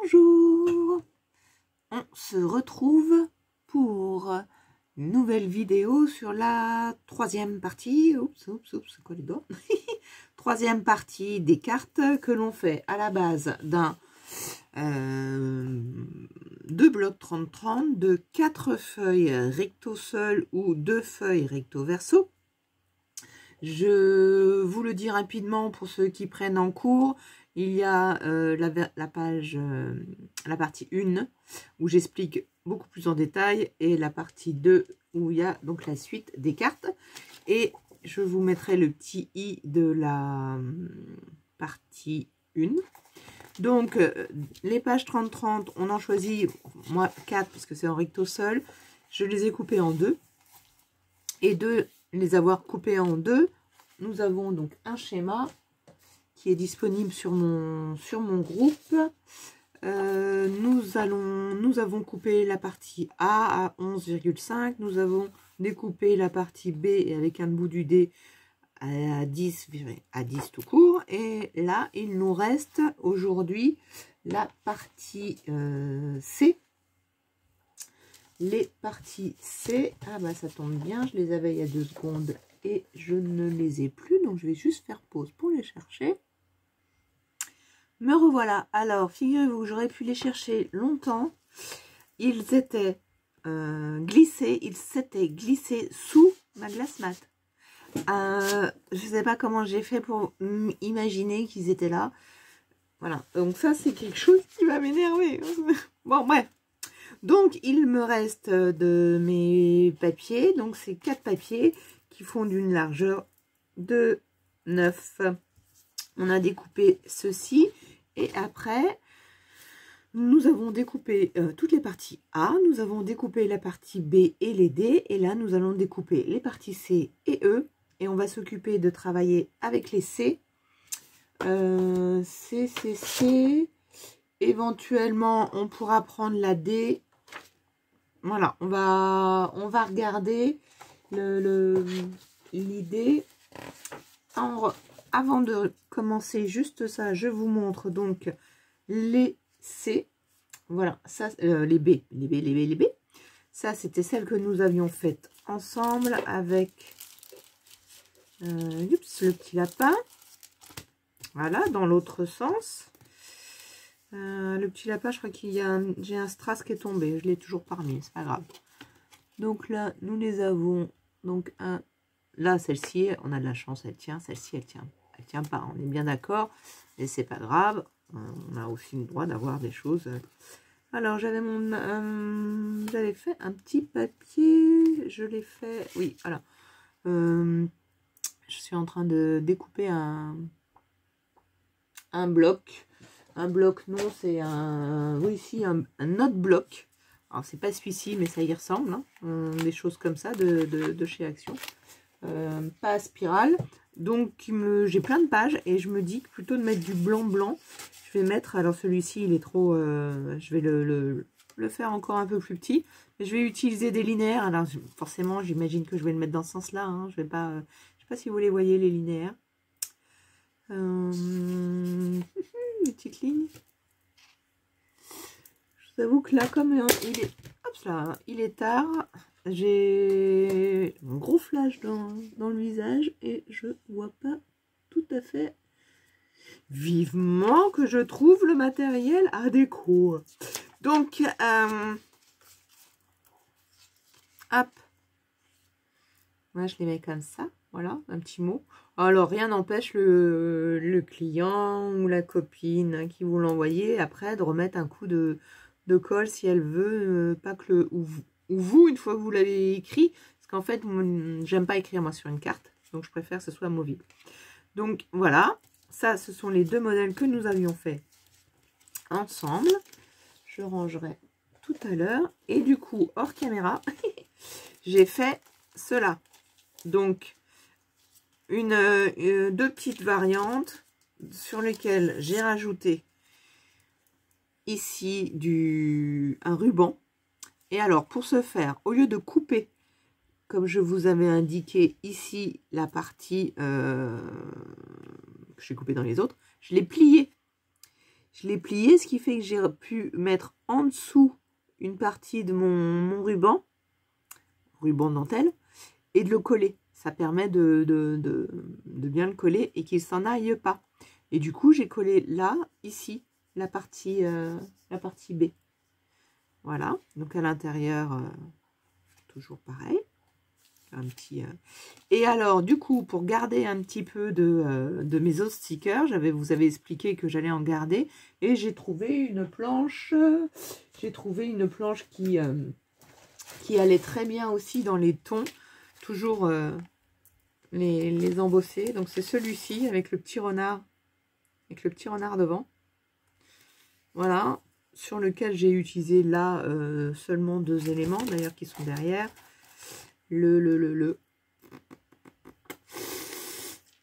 Bonjour, on se retrouve pour une nouvelle vidéo sur la troisième partie, c'est quoi les doigts troisième partie des cartes que l'on fait à la base d'un 2 blocs 30-30, de 4 feuilles recto seul ou 2 feuilles recto verso. Je vous le dis rapidement pour ceux qui prennent en cours. Il y a la partie 1 où j'explique beaucoup plus en détail et la partie 2 où il y a donc la suite des cartes. Et je vous mettrai le petit i de la partie 1. Donc les pages 30-30, on en choisit, moi 4 parce que c'est en recto seul. Je les ai coupées en 2. Et de les avoir coupées en 2, nous avons donc un schéma qui est disponible sur mon groupe. Nous avons coupé la partie A à 11,5. Nous avons découpé la partie B et avec un bout du dé à 10 tout court. Et là, il nous reste aujourd'hui la partie C. Les parties C, ah bah ça tombe bien, je les avais il y a 2 secondes et je ne les ai plus, donc je vais juste faire pause pour les chercher. Me revoilà. Alors, figurez-vous, j'aurais pu les chercher longtemps. Ils étaient glissés, sous ma glace mat. Je ne sais pas comment j'ai fait pour imaginer qu'ils étaient là. Voilà, donc ça c'est quelque chose qui va m'énerver. Bon, bref. Donc, il me reste de mes papiers. Donc, c'est 4 papiers qui font d'une largeur de 9. On a découpé ceci. Et après, nous avons découpé toutes les parties A. Nous avons découpé la partie B et les D. Et là, nous allons découper les parties C et E. Et on va s'occuper de travailler avec les C. C. Éventuellement, on pourra prendre la D. Voilà, on va regarder l'idée. Avant de commencer juste ça, je vous montre donc les C. Voilà, ça, les B. Ça, c'était celle que nous avions faite ensemble avec le petit lapin. Voilà, dans l'autre sens. Le petit lapin, je crois qu'il y a j'ai un strass qui est tombé. Je l'ai toujours parmi, c'est pas grave. Donc là, nous les avons. Donc là, celle-ci, on a de la chance, elle tient. Celle-ci, elle tient pas. On est bien d'accord, et c'est pas grave. On a aussi le droit d'avoir des choses. Alors j'avais j'avais fait un petit papier. Je l'ai fait. Oui, voilà. Je suis en train de découper un bloc. Un bloc, non, c'est un autre bloc. Alors, c'est pas celui-ci, mais ça y ressemble. Hein. Des choses comme ça de chez Action. Pas à spirale. Donc, j'ai plein de pages et je me dis que plutôt de mettre du blanc, je vais mettre... Alors, celui-ci, il est trop... je vais le faire encore un peu plus petit. Mais je vais utiliser des linéaires. Alors, forcément, j'imagine que je vais le mettre dans ce sens-là. Hein. Je sais pas si vous les voyez, les linéaires. Des petites lignes. Je vous avoue que là, comme il est tard, j'ai un gros flash dans le visage et je vois pas tout à fait. Vivement que je trouve le matériel adéquat. Donc, hop. Moi, je les mets comme ça. Voilà, un petit mot. Alors, rien n'empêche le client ou la copine qui vous l'envoyez après de remettre un coup de colle si elle veut, pas que ou vous, une fois que vous l'avez écrit, parce qu'en fait, j'aime pas écrire moi sur une carte, donc je préfère que ce soit amovible. Donc, voilà, ça, ce sont les 2 modèles que nous avions fait ensemble. Je rangerai tout à l'heure. Et du coup, hors caméra, j'ai fait cela. Donc, 2 petites variantes sur lesquelles j'ai rajouté ici un ruban. Et alors, pour ce faire, au lieu de couper, comme je vous avais indiqué ici, la partie que j'ai coupée dans les autres, je l'ai pliée. Je l'ai plié, ce qui fait que j'ai pu mettre en dessous une partie de mon ruban dentelle, et de le coller. Ça permet de bien le coller et qu'il s'en aille pas. Et du coup, j'ai collé là, ici, la partie B. Voilà, donc à l'intérieur, toujours pareil. Un petit, Et alors, du coup, pour garder un petit peu de mes autres stickers, vous avez expliqué que j'allais en garder. Et j'ai trouvé une planche. Qui allait très bien aussi dans les tons. Toujours les embosser. Donc c'est celui-ci avec le petit renard. Avec le petit renard devant. Voilà. Sur lequel j'ai utilisé là seulement 2 éléments. D'ailleurs qui sont derrière.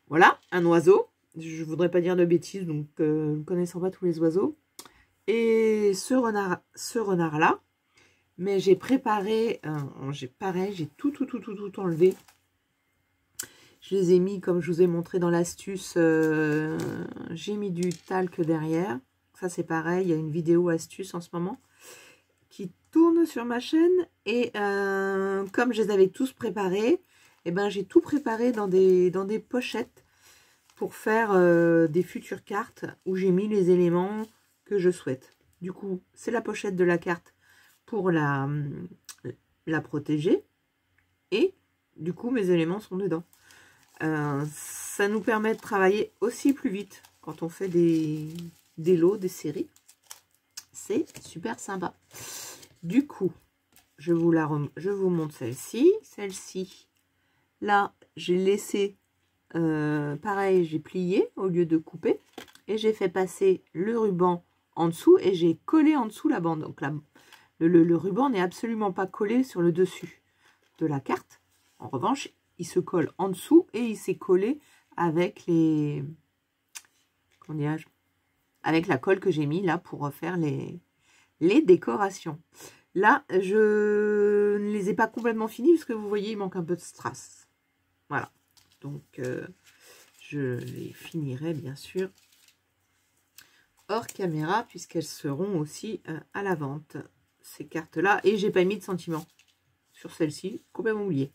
Voilà, un oiseau. Je voudrais pas dire de bêtises, donc ne connaissant pas tous les oiseaux. Et ce renard-là, mais j'ai préparé, j'ai tout enlevé. Je les ai mis, comme je vous ai montré dans l'astuce, j'ai mis du talc derrière. Ça c'est pareil, il y a une vidéo astuce en ce moment qui tourne sur ma chaîne. Et comme je les avais tous préparés, et ben j'ai tout préparé dans des pochettes pour faire des futures cartes où j'ai mis les éléments que je souhaite. Du coup, c'est la pochette de la carte pour la protéger. Et du coup, mes éléments sont dedans. Ça nous permet de travailler aussi plus vite quand on fait des lots, des séries. C'est super sympa. Du coup, je vous montre celle-ci. Celle-ci, là, j'ai laissé, pareil, j'ai plié au lieu de couper. Et j'ai fait passer le ruban en dessous et j'ai collé en dessous la bande. Donc le ruban n'est absolument pas collé sur le dessus de la carte. En revanche, il se colle en dessous et il s'est collé avec les... Comment dirais-je? Avec la colle que j'ai mis là pour refaire les décorations. Là, je ne les ai pas complètement finis parce que vous voyez, il manque un peu de strass. Voilà. Donc, je les finirai bien sûr hors caméra puisqu'elles seront aussi à la vente, ces cartes-là. Et j'ai pas mis de sentiments sur celle-ci, complètement oublié.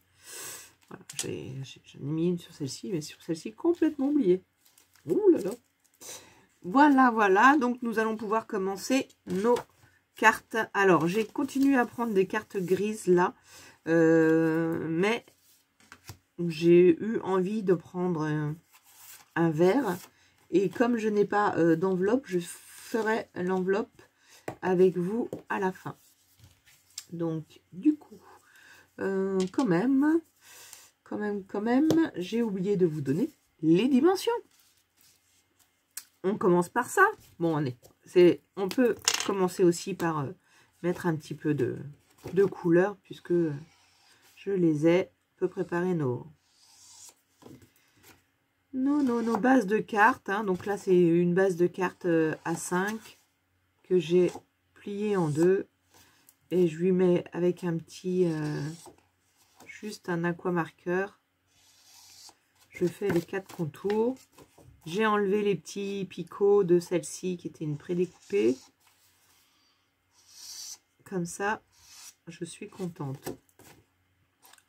Voilà, j'en ai mis une sur celle-ci, mais sur celle-ci, complètement oublié. Ouh là là. Voilà, voilà. Donc, nous allons pouvoir commencer nos cartes. Alors, j'ai continué à prendre des cartes grises là. Mais j'ai eu envie de prendre un vert. Et comme je n'ai pas d'enveloppe, je ferai l'enveloppe avec vous à la fin. Donc, du coup, quand même, j'ai oublié de vous donner les dimensions. On commence par ça. Bon, on peut commencer aussi par mettre un petit peu de couleur, puisque je les ai. On peut préparer nos bases de cartes. Hein. Donc là, c'est une base de cartes A5 que j'ai pliée en deux. Et je lui mets avec un petit... juste un aqua marqueur. Je fais les 4 contours. J'ai enlevé les petits picots de celle-ci qui était une prédécoupée. Comme ça, je suis contente.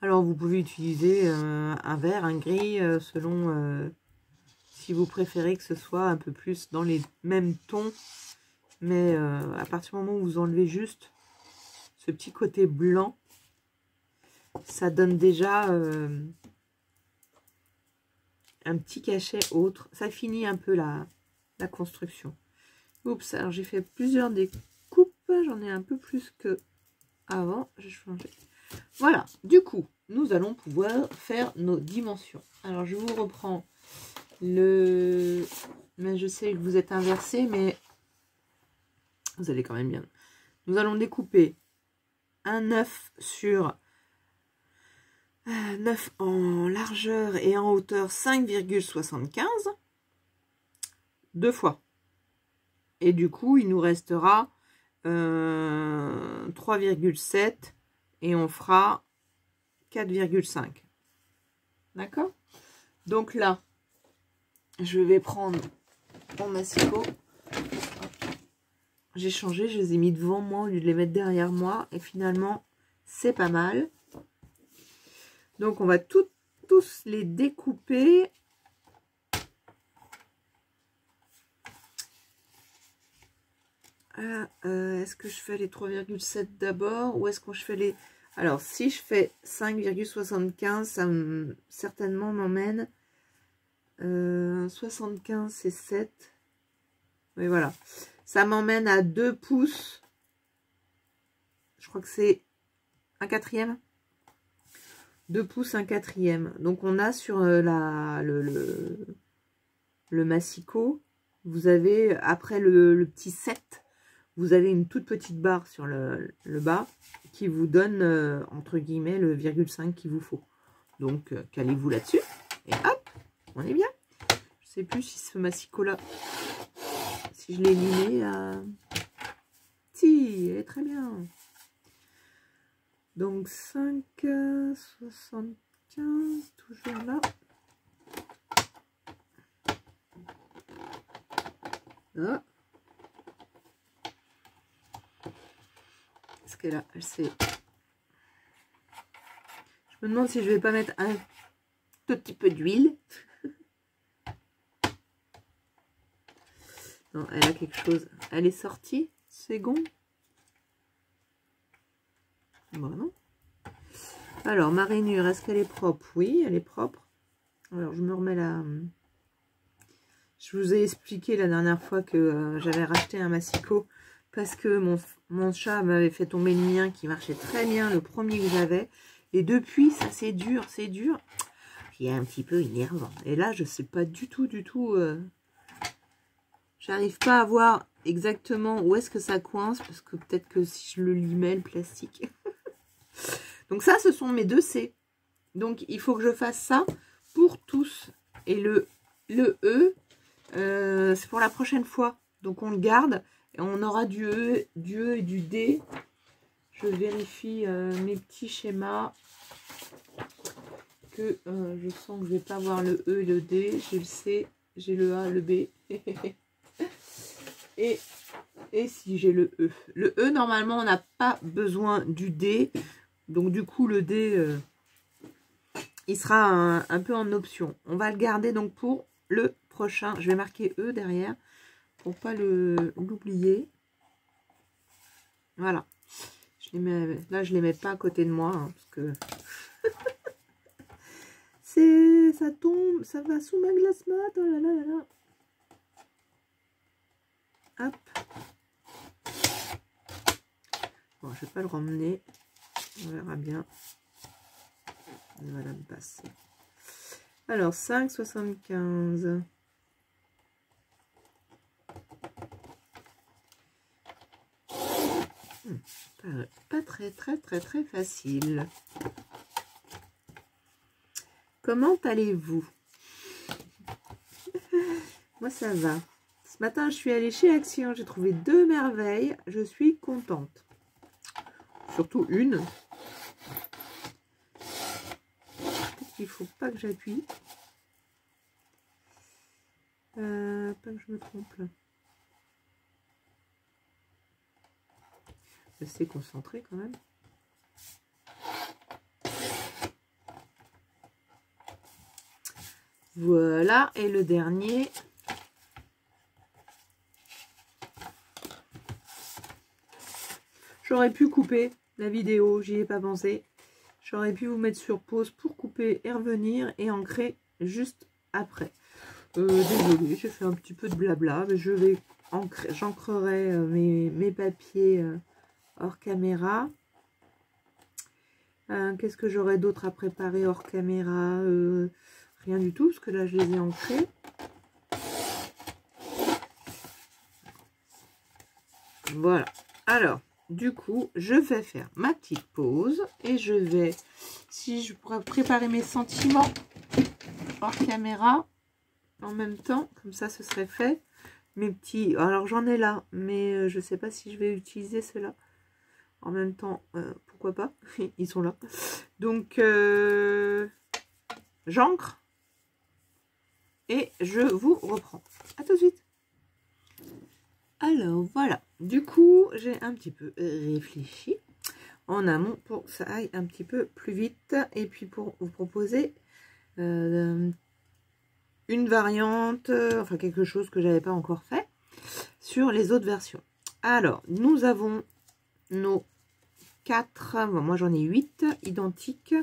Alors, vous pouvez utiliser un vert, un gris, selon si vous préférez que ce soit un peu plus dans les mêmes tons. Mais à partir du moment où vous enlevez juste ce petit côté blanc, ça donne déjà... un petit cachet autre. Ça finit un peu la construction. Oups, alors j'ai fait plusieurs découpes. J'en ai un peu plus que avant. J'ai changé. Voilà, du coup, nous allons pouvoir faire nos dimensions. Alors, je vous reprends le... Mais je sais que vous êtes inversé, mais vous allez quand même bien. Nous allons découper un 9 sur... 9 en largeur et en hauteur 5,75 deux fois. Et du coup, il nous restera 3,7 et on fera 4,5. D'accord? Donc là, je vais prendre mon massicot. j'ai changé, je les ai mis devant moi au lieu de les mettre derrière moi. Et finalement, c'est pas mal. Donc, on va tous les découper. Est-ce que je fais les 3,7 d'abord ou est-ce que je fais les... Alors, si je fais 5,75, ça certainement m'emmène... 75, c'est 7. Oui, voilà. Ça m'emmène à 2 pouces. Je crois que c'est un quatrième. 2 pouces, un quatrième. Donc, on a sur le massicot, vous avez, après le petit 7, vous avez une toute petite barre sur le bas qui vous donne, entre guillemets, le 0,5 qu'il vous faut. Donc, calez-vous là-dessus. Et hop, on est bien. Je sais plus si ce massicot-là, si je l'ai limé à... Si, elle est très bien. Donc, 5,75, toujours là. Ah. Est-ce qu'elle a... Je me demande si je vais pas mettre un tout petit peu d'huile. Non, elle a quelque chose. Elle est sortie, c'est bon. Bon, alors, ma rainure, est-ce qu'elle est propre? Oui, elle est propre. Alors, je me remets là. Je vous ai expliqué la dernière fois que j'avais racheté un massicot parce que mon chat m'avait fait tomber le mien qui marchait très bien, le premier que j'avais. Et depuis, ça c'est dur, c'est dur. Il est un petit peu énervant. Et là, je sais pas du tout, j'arrive pas à voir exactement où est-ce que ça coince parce que peut-être que si je le limais, le plastique. Donc ça, ce sont mes 2 C. Donc, il faut que je fasse ça pour tous. Et le E, c'est pour la prochaine fois. Donc, on le garde. Et on aura du E et du D. Je vérifie mes petits schémas. Que je sens que je ne vais pas avoir le E et le D. J'ai le C, j'ai le A, le B. et si j'ai le E. Le E, normalement, on n'a pas besoin du D. Donc, du coup, le D... il sera un peu en option. On va le garder donc pour le prochain. Je vais marquer E derrière pour pas l'oublier. Voilà. Je les mets, là, je les mets pas à côté de moi hein, parce que ça tombe, ça va sous ma glace mat. Oh là là là là. Hop. Bon, je vais pas le ramener. On verra bien. Voilà, me passer. Alors, 5,75. Pas très facile. Comment allez-vous? Moi, ça va. Ce matin, je suis allée chez Action. J'ai trouvé 2 merveilles. Je suis contente. Surtout une. Il faut pas que j'appuie. Pas que je me trompe là. Restez concentré quand même. Voilà, et le dernier. J'aurais pu couper la vidéo, j'y ai pas pensé. J'aurais pu vous mettre sur pause pour couper et revenir et ancrer juste après. Désolée, j'ai fait un petit peu de blabla, mais j'ancrerai mes papiers hors caméra. Qu'est-ce que j'aurais d'autre à préparer hors caméra? Rien du tout, parce que là, je les ai ancrés. Voilà. Alors, du coup, je vais faire ma petite pause. Et je vais, si je pourrais préparer mes sentiments hors caméra, en même temps, comme ça, ce serait fait. Mes petits... Alors, j'en ai là, mais je ne sais pas si je vais utiliser ceux-là. En même temps, pourquoi pas? Ils sont là. Donc, j'ancre. Et je vous reprends. À tout de suite. Alors, voilà. du coup, j'ai un petit peu réfléchi en amont pour que ça aille un petit peu plus vite. Et puis pour vous proposer une variante, enfin quelque chose que j'avais pas encore fait sur les autres versions. Alors, nous avons nos 4, bon, moi j'en ai 8 identiques.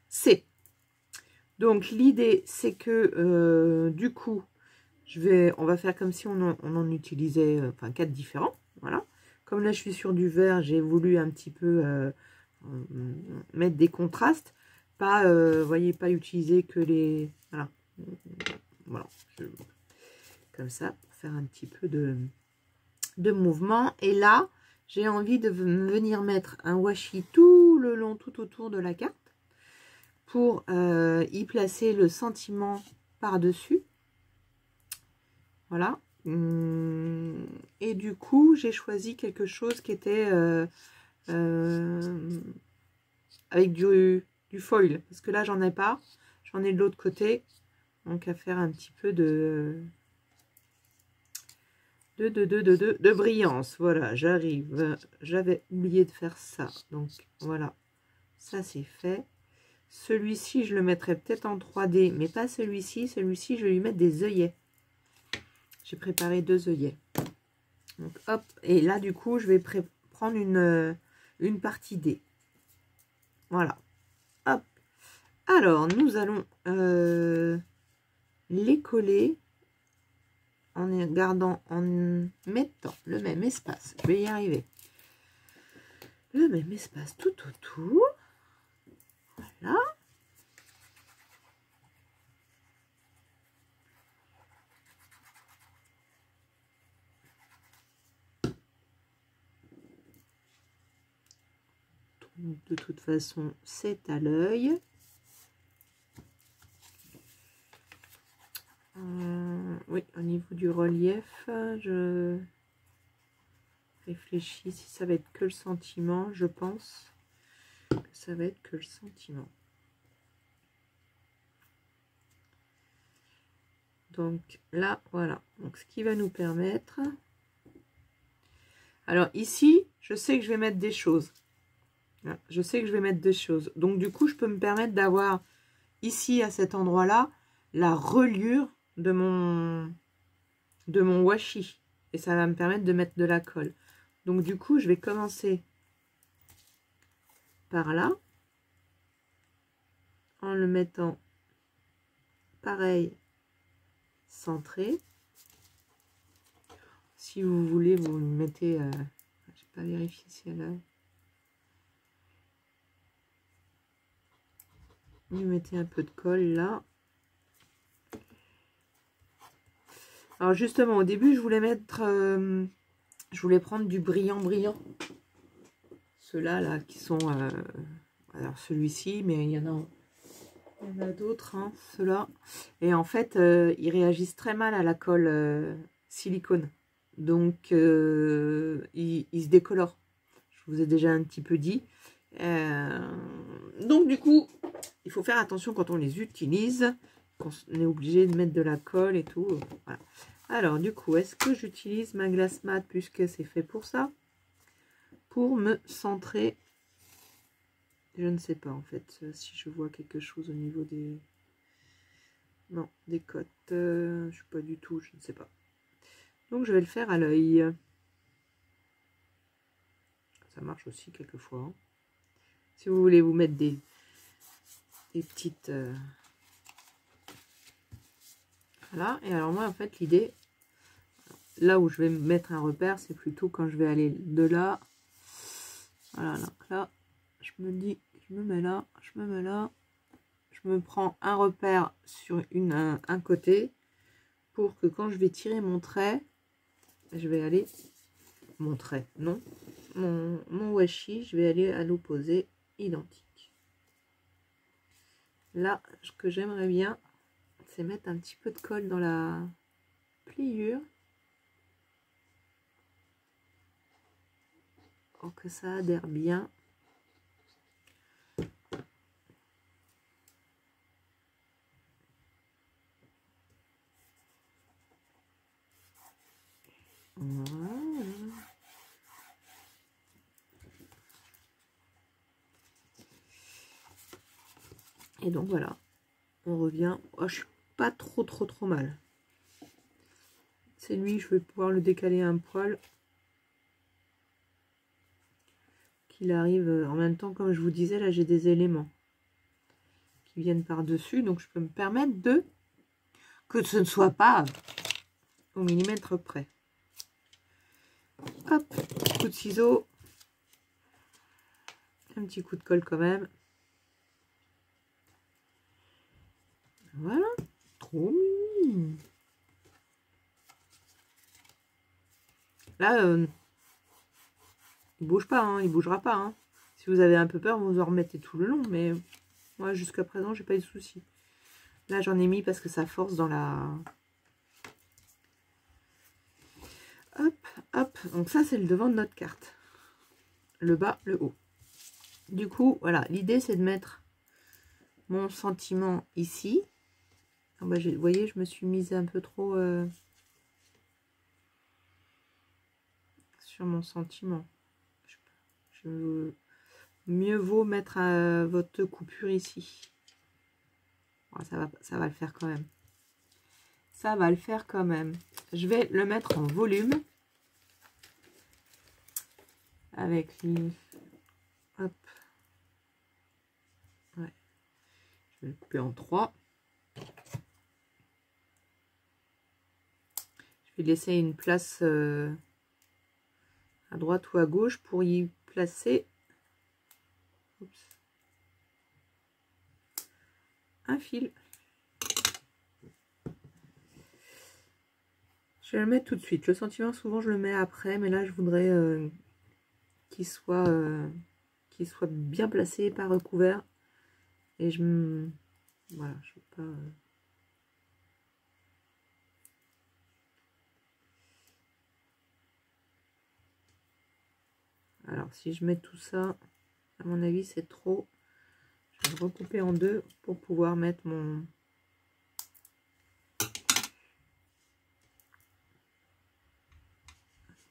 C. Donc l'idée c'est que du coup, on va faire comme si on en utilisait enfin 4 différents. Voilà. Comme là je suis sur du vert, j'ai voulu un petit peu mettre des contrastes. Pas, voyez, pas utiliser que les... Voilà. Voilà. Comme ça, pour faire un petit peu de mouvement. Et là, j'ai envie de venir mettre un washi tout le long, tout autour de la carte pour y placer le sentiment par-dessus. Voilà. Et du coup, j'ai choisi quelque chose qui était avec du foil. Parce que là, j'en ai pas. J'en ai de l'autre côté. Donc, à faire un petit peu de brillance. Voilà, j'arrive. J'avais oublié de faire ça. Donc, voilà. Ça, c'est fait. Celui-ci, je le mettrai peut-être en 3D, mais pas celui-ci. Celui-ci, je vais lui mettre des œillets. J'ai préparé 2 œillets. Donc, hop. Et là, du coup, je vais prendre une partie D. Voilà. Hop. Alors, nous allons les coller en gardant, en mettant le même espace. Je vais y arriver. Le même espace tout autour. Voilà. De toute façon, c'est à l'œil. Oui, au niveau du relief, je réfléchis si ça va être que le sentiment. Je pense que ça va être que le sentiment. Donc là, voilà. Donc ce qui va nous permettre... Alors ici, je sais que je vais mettre des choses. Je sais que je vais mettre des choses. Donc du coup, je peux me permettre d'avoir ici, à cet endroit-là, la reliure de mon washi. Et ça va me permettre de mettre de la colle. Donc du coup, je vais commencer par là. En le mettant pareil, centré. Si vous voulez, vous le mettez... je n'ai pas vérifié si elle a... Vous mettez un peu de colle là. Alors justement, au début, je voulais mettre... je voulais prendre du brillant. Ceux-là, là, qui sont... alors celui-ci, mais il y en a d'autres, hein, ceux-là. Et en fait, ils réagissent très mal à la colle silicone. Donc, ils se décolorent. Je vous ai déjà un petit peu dit. Donc, du coup, il faut faire attention quand on les utilise. Qu'on est obligé de mettre de la colle et tout. Voilà. Alors, du coup, est-ce que j'utilise ma glace mat puisque c'est fait pour ça? Pour me centrer. Je ne sais pas, en fait, si je vois quelque chose au niveau des... Non, des côtes. Je ne sais pas du tout, je ne sais pas. Donc, je vais le faire à l'œil. Ça marche aussi quelquefois. Hein. Si vous voulez vous mettre des petites... Voilà. Et alors, moi, en fait, l'idée... Là où je vais mettre un repère, c'est plutôt quand je vais aller de là. Voilà, donc là, je me dis, je me mets là, je me mets là. Je me prends un repère sur un côté pour que quand je vais tirer mon trait, je vais aller... Mon trait, non. Mon washi, je vais aller à l'opposé, identique. Là, ce que j'aimerais bien, c'est mettre un petit peu de colle dans la pliure. Pour que ça adhère bien. Voilà. Et donc voilà, on revient. Oh, je suis pas trop mal. C'est lui, je vais pouvoir le décaler un poil. Qu'il arrive en même temps, comme je vous disais, là j'ai des éléments qui viennent par-dessus, donc je peux me permettre de que ce ne soit pas au millimètre près. Hop, coup de ciseau, un petit coup de colle quand même. Voilà, trop mignon. Là, il bouge pas, hein, il bougera pas. Hein. Si vous avez un peu peur, vous en remettez tout le long, mais moi jusqu'à présent, j'ai pas eu de soucis. Là, j'en ai mis parce que ça force dans la... Hop, hop. Donc ça, c'est le devant de notre carte. Le bas, le haut. Du coup, voilà, l'idée, c'est de mettre mon sentiment ici. Ah bah, vous voyez, je me suis mise un peu trop sur mon sentiment. Mieux vaut mettre votre coupure ici. Bon, ça va le faire quand même. Ça va le faire quand même. Je vais le mettre en volume. Avec les... Hop. Ouais. Je vais le couper en 3. Je vais laisser une place à droite ou à gauche pour y placer un fil. Je vais le mettre tout de suite. Le sentiment, souvent, je le mets après, mais là, je voudrais qu'il soit bien placé, pas recouvert. Et voilà, je veux pas... Alors, si je mets tout ça, à mon avis, c'est trop. Je vais le recouper en deux pour pouvoir mettre mon...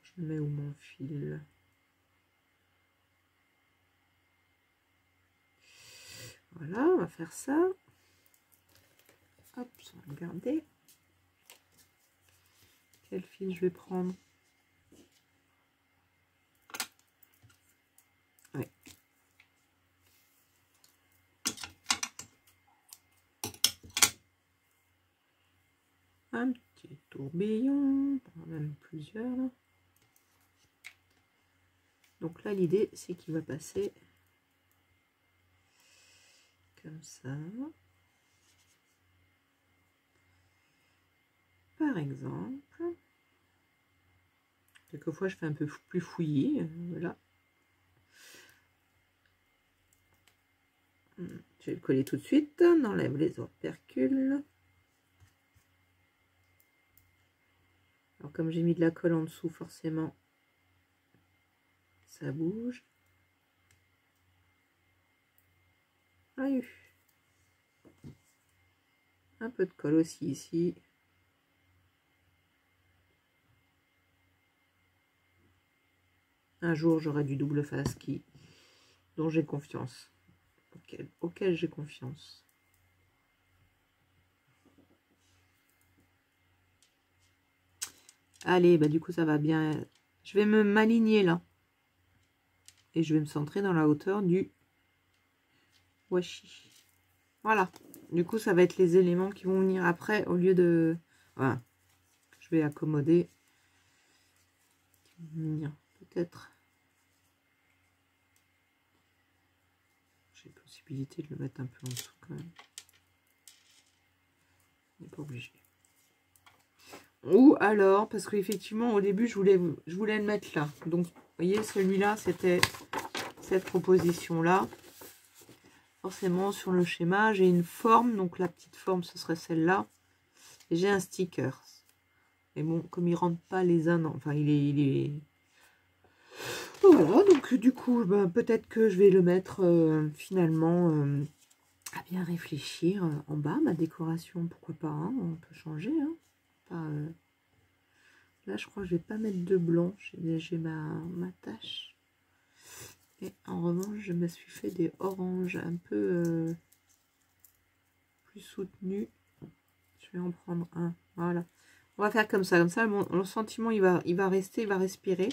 Je mets où mon fil? Voilà, on va faire ça. Hop, on va regarder. Quel fil je vais prendre? Ouais. Un petit tourbillon, même plusieurs là. Donc là, l'idée, c'est qu'il va passer comme ça. Par exemple. Quelquefois, je fais un peu plus fouillis. Voilà. Je vais le coller tout de suite. On enlève les opercules. Alors, comme j'ai mis de la colle en dessous, forcément, ça bouge. Ah, un peu de colle aussi ici. Un jour, j'aurai du double face dont j'ai confiance. Auquel j'ai confiance. Allez, bah du coup, ça va bien. Je vais m'aligner là. Et je vais me centrer dans la hauteur du washi. Voilà. Du coup, ça va être les éléments qui vont venir après au lieu de... Voilà. Je vais accommoder. Peut-être. J'ai possibilité de le mettre un peu en dessous quand même. On n'est pas obligé. Ou alors, parce qu'effectivement, au début, je voulais le mettre là. Donc, vous voyez, celui-là, c'était cette proposition-là. Forcément, sur le schéma, j'ai une forme. Donc, la petite forme, ce serait celle-là. Et j'ai un sticker. Mais bon, comme il ne rentre pas les uns... Non, enfin, il est... Voilà, donc du coup, ben, peut-être que je vais le mettre finalement à bien réfléchir en bas, ma décoration, pourquoi pas, hein, on peut changer. Hein, pas, Là, je crois que je vais pas mettre de blanc. J'ai ma tache. Et en revanche, je me suis fait des oranges un peu plus soutenus. Je vais en prendre un. Voilà. On va faire comme ça. Comme ça, le sentiment, il va rester, il va respirer.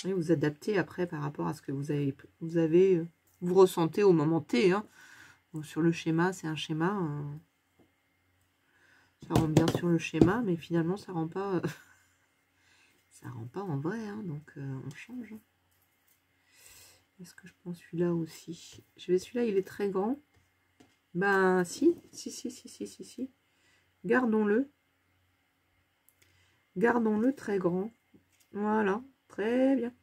Et vous adaptez après par rapport à ce que vous ressentez au moment T. Hein. Bon, sur le schéma, c'est un schéma. Ça rentre bien sur le schéma, mais finalement, ça rend pas... ça rend pas en vrai. Hein, donc, on change. Est-ce que je prends celui-là aussi? Celui-là, il est très grand. Ben, si. Gardons-le. Gardons-le très grand. Voilà, très bien.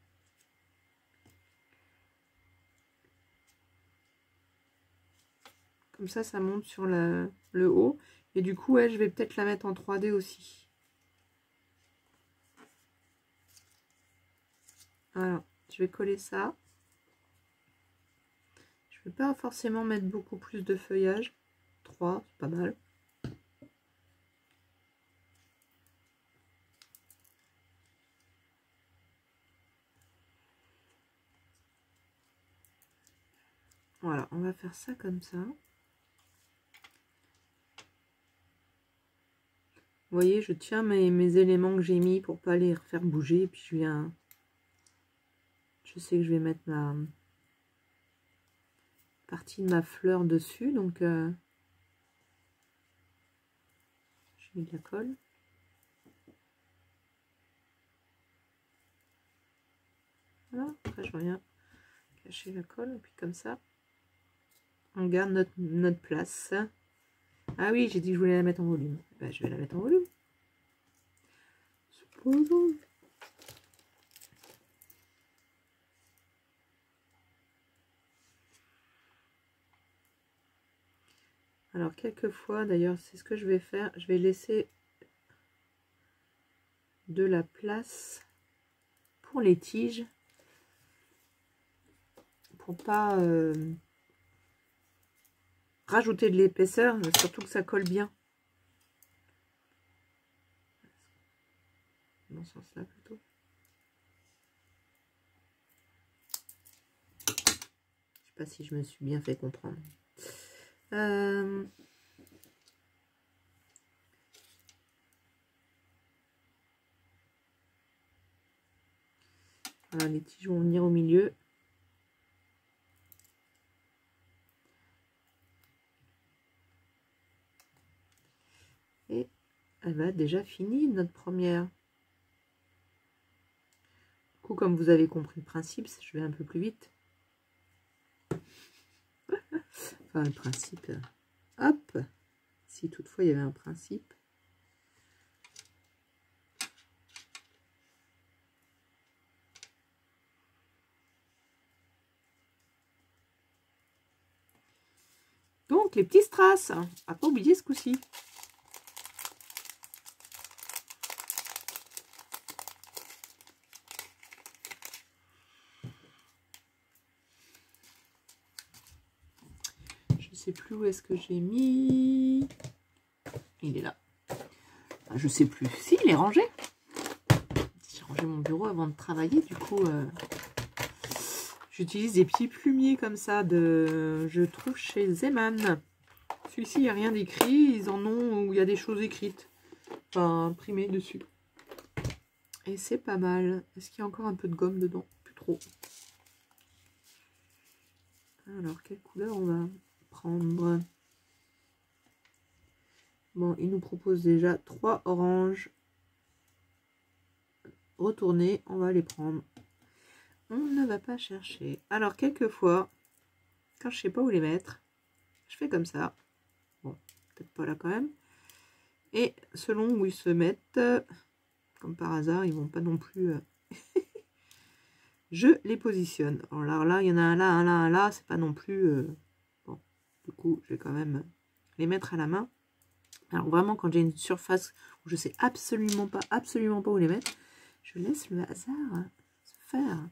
Comme ça monte sur le haut. Et du coup, ouais, je vais peut-être la mettre en 3D aussi. Voilà, je vais coller ça. Je ne vais pas forcément mettre beaucoup plus de feuillage. 3, c'est pas mal. Voilà, on va faire ça comme ça. Vous voyez, je tiens mes éléments que j'ai mis pour pas les refaire bouger. Et puis je viens... Je sais que je vais mettre ma partie de ma fleur dessus. Donc, je mets de la colle. Voilà, après je reviens cacher la colle. Et puis comme ça, on garde notre place. Ah oui, j'ai dit que je voulais la mettre en volume. Ben, je vais la mettre en volume. Supposons. Alors, quelquefois, d'ailleurs, c'est ce que je vais faire. Je vais laisser de la place pour les tiges. Pour pas rajouter de l'épaisseur, surtout que ça colle bien. Dans ce sens-là, plutôt. Je sais pas si je me suis bien fait comprendre. Voilà, les tiges vont venir au milieu. Et elle va déjà fini notre première. Du coup, comme vous avez compris le principe, je vais un peu plus vite. Enfin, le principe, hop, si toutefois il y avait un principe. Donc, les petits strass, à pas oublier ce coup-ci. Je sais plus où est-ce que j'ai mis. Il est là. Je sais plus. Si, il est rangé. J'ai rangé mon bureau avant de travailler. Du coup, j'utilise des petits plumiers comme ça. Je trouve chez Zeman. Celui-ci, il n'y a rien d'écrit. Ils en ont où il y a des choses écrites. Enfin, imprimées dessus. Et c'est pas mal. Est-ce qu'il y a encore un peu de gomme dedans? Plus trop. Alors, quelle couleur on va prendre? Bon, il nous propose déjà 3 oranges retournées. On va les prendre. On ne va pas chercher. Alors, quelquefois, quand je sais pas où les mettre, je fais comme ça. Bon, peut-être pas là quand même. Et selon où ils se mettent, comme par hasard, ils vont pas non plus... je les positionne. Alors là, il y en a un là, un là, un là. C'est pas non plus... Bon, du coup, je vais quand même les mettre à la main. Alors vraiment, quand j'ai une surface où je sais absolument pas où les mettre, je laisse le hasard se faire.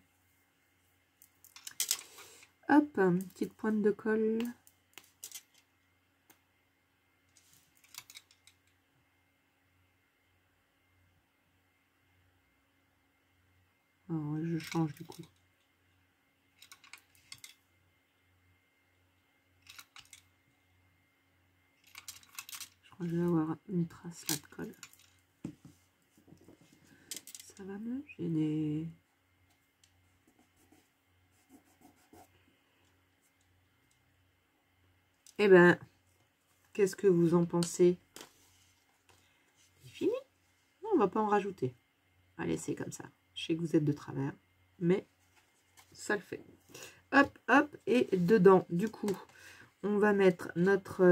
Hop, petite pointe de colle. Alors, je change du coup. Je crois que je vais avoir une trace là de colle. Ça va me gêner. Eh ben, qu'est-ce que vous en pensez? C'est fini? Non, on va pas en rajouter. Allez, c'est comme ça. Je sais que vous êtes de travers, mais ça le fait. Hop, hop, et dedans, du coup, on va mettre notre...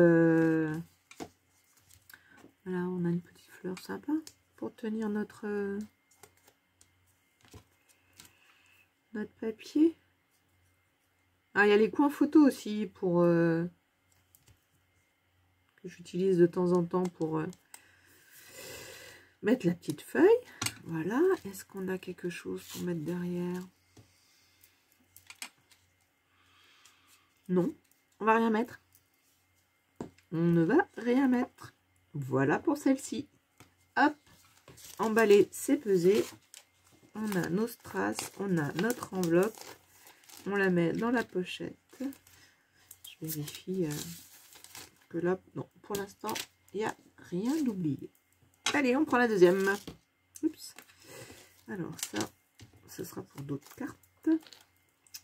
Voilà, on a une petite fleur sympa pour tenir notre papier. Ah, il y a les coins photos aussi pour... que j'utilise de temps en temps pour mettre la petite feuille. Voilà. Est-ce qu'on a quelque chose pour mettre derrière? Non, on va rien mettre. On ne va rien mettre. Voilà pour celle-ci. Hop, emballé, c'est pesé. On a nos strass, on a notre enveloppe. On la met dans la pochette. Je vérifie que là, non, pour l'instant, il n'y a rien d'oublié. Allez, on prend la deuxième. Oups. Alors ça, ce sera pour d'autres cartes.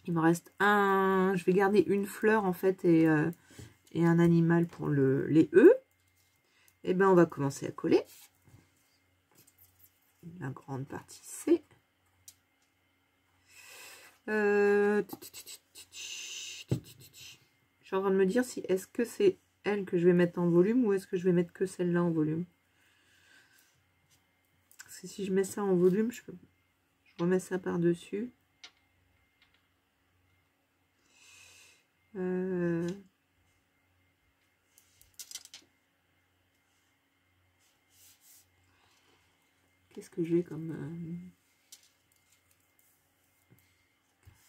Il me reste un... Je vais garder une fleur en fait et un animal pour les E. Et ben on va commencer à coller. La grande partie C. Je suis en train de me dire si est-ce que c'est elle que je vais mettre en volume ou est-ce que je vais mettre que celle-là en volume. Parce que si je mets ça en volume, je remets ça par-dessus. Qu'est-ce que j'ai comme...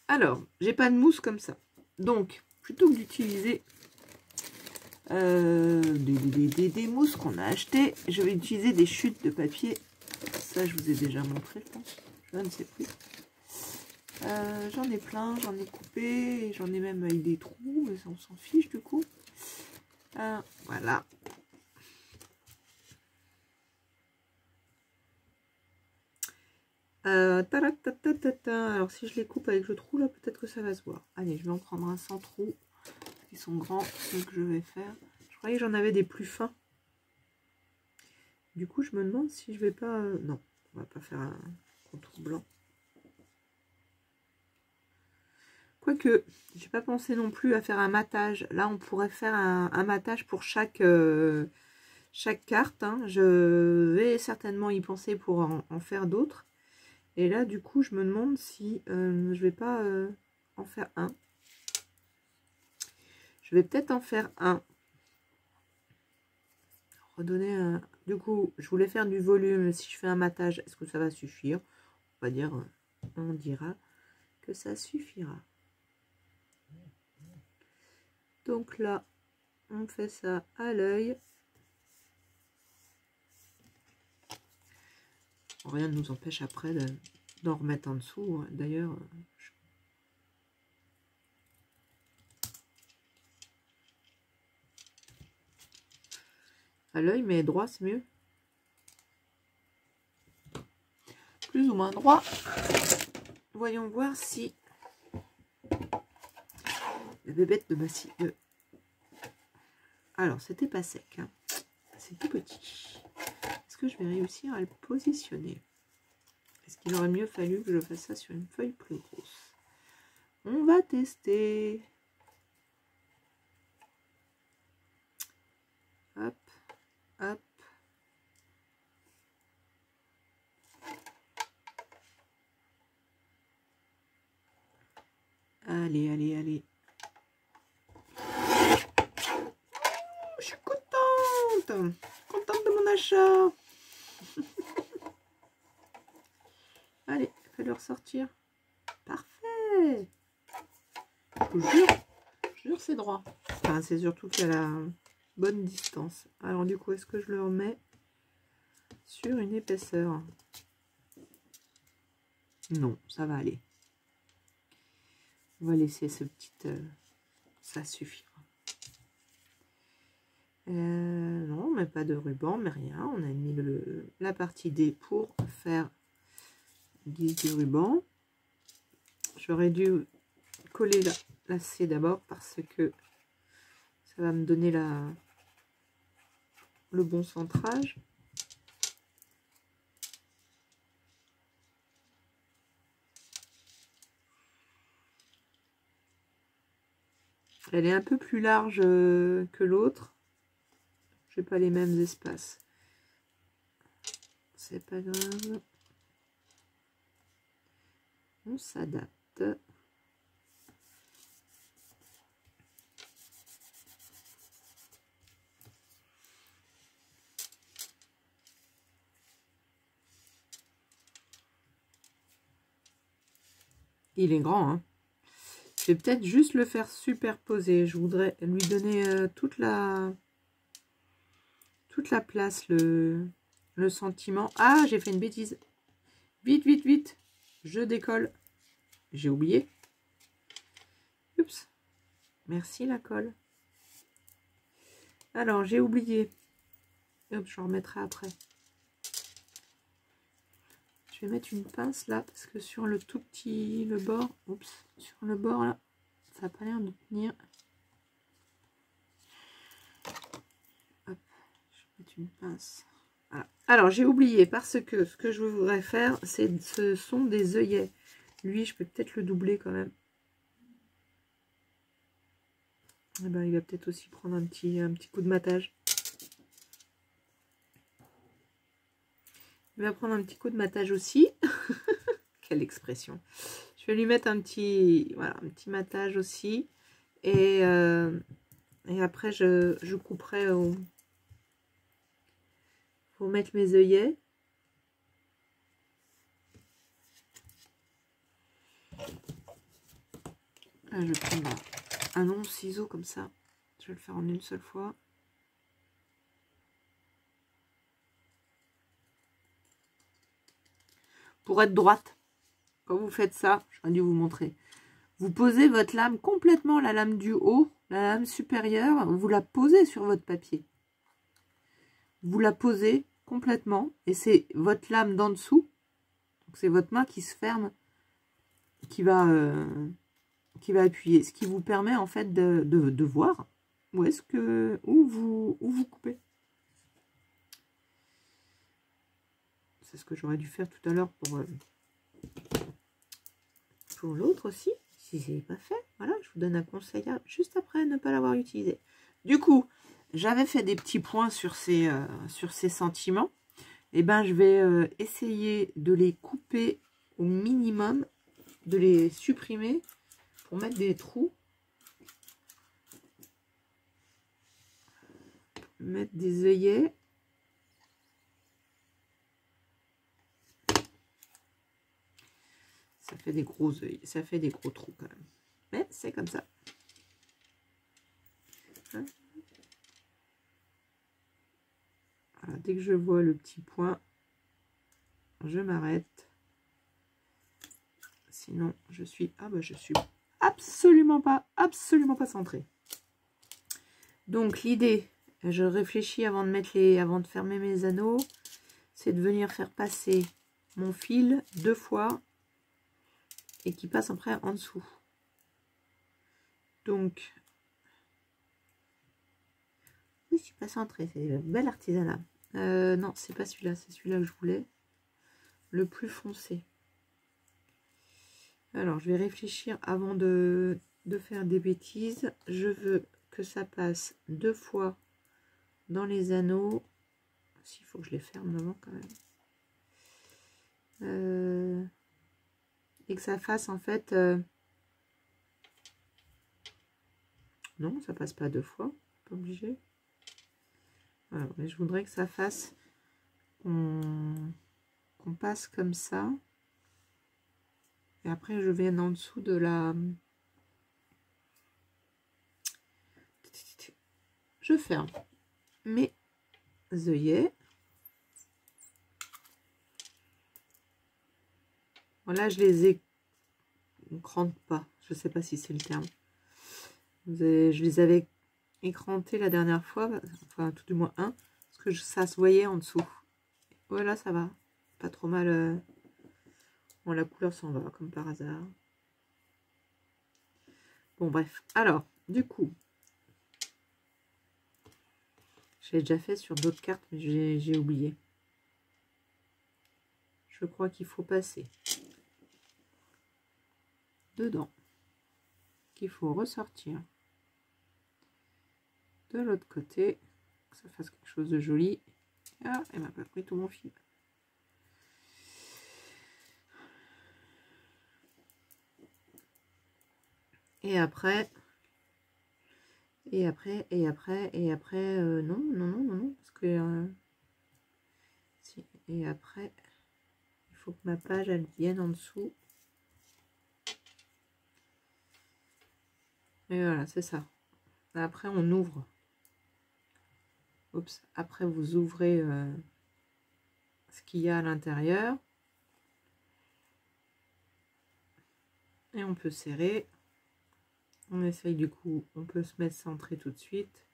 Alors, j'ai pas de mousse comme ça. Donc, plutôt que d'utiliser des mousses qu'on a achetées, je vais utiliser des chutes de papier. Ça, je vous ai déjà montré, je pense. Je ne sais plus. J'en ai plein, j'en ai coupé, j'en ai même avec des trous, mais on s'en fiche du coup. Voilà. Alors si je les coupe avec le trou là, peut-être que ça va se voir. Allez, je vais en prendre un sans trou. Ils sont grands, ce que je vais faire. Je croyais que j'en avais des plus fins. Du coup, je me demande si je vais pas... non, on va pas faire un contour blanc. Quoique, j'ai pas pensé non plus à faire un matage. Là, on pourrait faire un matage pour chaque carte. Hein. Je vais certainement y penser pour en faire d'autres. Et là, du coup, je me demande si je vais pas en faire un. Je vais peut-être en faire un. Redonner un... Du coup, je voulais faire du volume. Si je fais un matage, est-ce que ça va suffire? On va dire, on dira que ça suffira. Donc là, on fait ça à l'œil. Rien ne nous empêche après d'en remettre en dessous. D'ailleurs, à l'œil, mais droit, c'est mieux. Plus ou moins droit. Voyons voir si la bébête de Massy. Alors, c'était pas sec. Hein. C'est tout petit. Est-ce que je vais réussir à le positionner? Est-ce qu'il aurait mieux fallu que je fasse ça sur une feuille plus grosse? On va tester. Hop, hop. Allez, allez, allez. Je suis contente. Contente de mon achat. Allez, fais le ressortir. Parfait. Je jure, c'est droit. Enfin, c'est surtout qu'elle a la bonne distance. Alors, du coup, est-ce que je le remets sur une épaisseur? Non, ça va aller. On va laisser ce petit... ça suffira. Non, mais pas de ruban, mais rien. On a mis la partie D pour faire guise du ruban. J'aurais dû coller la C d'abord parce que ça va me donner le bon centrage. Elle est un peu plus large que l'autre. Je n'ai pas les mêmes espaces. C'est pas grave. On s'adapte. Il est grand, hein. Je vais peut-être juste le faire superposer. Je voudrais lui donner toute la place, le sentiment. Ah, j'ai fait une bêtise. Vite, vite, vite. Je décolle. J'ai oublié. Oups. Merci la colle. Alors, j'ai oublié. Hop, je remettrai après. Je vais mettre une pince là, parce que sur le tout petit, le bord, oups, sur le bord là, ça n'a pas l'air de tenir. Hop, je vais mettre une pince. Voilà. Alors, j'ai oublié, parce que ce que je voudrais faire, ce sont des œillets. Lui, je peux peut-être le doubler quand même. Eh ben, il va peut-être aussi prendre un petit coup de matage. Il va prendre un petit coup de matage aussi. Quelle expression. Je vais lui mettre un petit, voilà, un petit matage aussi. Et après, je couperai pour mettre mes œillets. Là, je vais prendre un long ciseau comme ça. Je vais le faire en une seule fois. Pour être droite, quand vous faites ça, j'aurais dû vous montrer. Vous posez votre lame complètement, la lame du haut, la lame supérieure, vous la posez sur votre papier. Vous la posez complètement et c'est votre lame d'en dessous. Donc c'est votre main qui se ferme, qui va appuyer. Ce qui vous permet en fait de voir où vous coupez. C'est ce que j'aurais dû faire tout à l'heure pour l'autre aussi. Si ce n'est pas fait, voilà, je vous donne un conseil juste après ne pas l'avoir utilisé. Du coup, j'avais fait des petits points sur ces sentiments. Et ben, je vais essayer de les couper au minimum, de les supprimer pour mettre des trous. Mettre des œillets. Ça fait des gros œillets, ça fait des gros trous quand même. Mais c'est comme ça. Hein? Voilà, dès que je vois le petit point, je m'arrête. Sinon, je suis absolument pas centrée. Donc l'idée, je réfléchis avant de fermer mes anneaux, c'est de venir faire passer mon fil 2 fois et qui passe après en dessous. Donc, oui, je suis pas centrée, c'est bel artisanat. Non, c'est pas celui-là, c'est celui-là que je voulais. Le plus foncé. Alors, je vais réfléchir avant de faire des bêtises. Je veux que ça passe 2 fois dans les anneaux. S'il faut que je les ferme avant quand même. Et que ça fasse en fait... Non, ça passe pas 2 fois. Pas obligé. Voilà, mais je voudrais que ça fasse... qu'on passe comme ça. Et après, je viens en dessous de la... Je ferme mes œillets. Voilà, je les écrante pas. Je sais pas si c'est le terme. Je les avais écrantés la dernière fois, enfin tout du moins un, parce que ça se voyait en dessous. Voilà, ça va. Pas trop mal. Bon, la couleur s'en va, comme par hasard. Bon, bref. Alors, du coup, je l'ai déjà fait sur d'autres cartes, mais j'ai oublié. Je crois qu'il faut passer dedans, qu'il faut ressortir de l'autre côté, que ça fasse quelque chose de joli. Ah, elle m'a pas pris tout mon fil. Et après, non, parce que si, et après, il faut que ma page elle vienne en dessous. Et voilà, c'est ça. Après, on ouvre. Oups, après vous ouvrez ce qu'il y a à l'intérieur. Et on peut serrer. On essaye du coup, on peut se mettre centré tout de suite.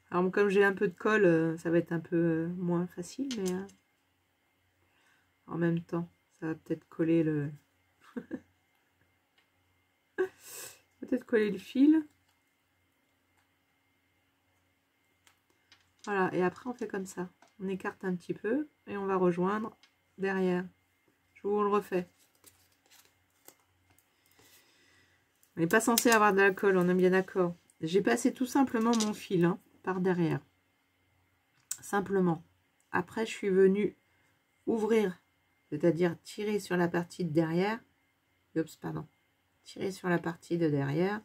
Alors comme j'ai un peu de colle, ça va être un peu moins facile, mais en même temps, ça va peut-être coller le... peut-être coller le fil. Voilà, et après on fait comme ça. On écarte un petit peu et on va rejoindre derrière. Je vous le refais. On n'est pas censé avoir de la colle, on est bien d'accord. J'ai passé tout simplement mon fil par derrière. Simplement. Après, je suis venue ouvrir, c'est-à-dire tirer sur la partie de derrière. Oups, pardon. Tirer sur la partie de derrière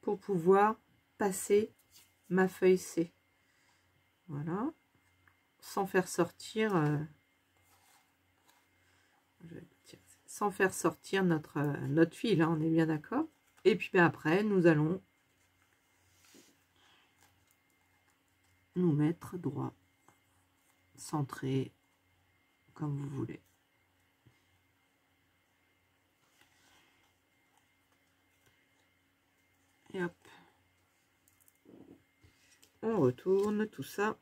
pour pouvoir passer ma feuille C. Voilà. Sans faire sortir... sans faire sortir notre fil, on est bien d'accord. Et puis après, nous allons nous mettre droit, centré, comme vous voulez. Et hop. On retourne tout ça.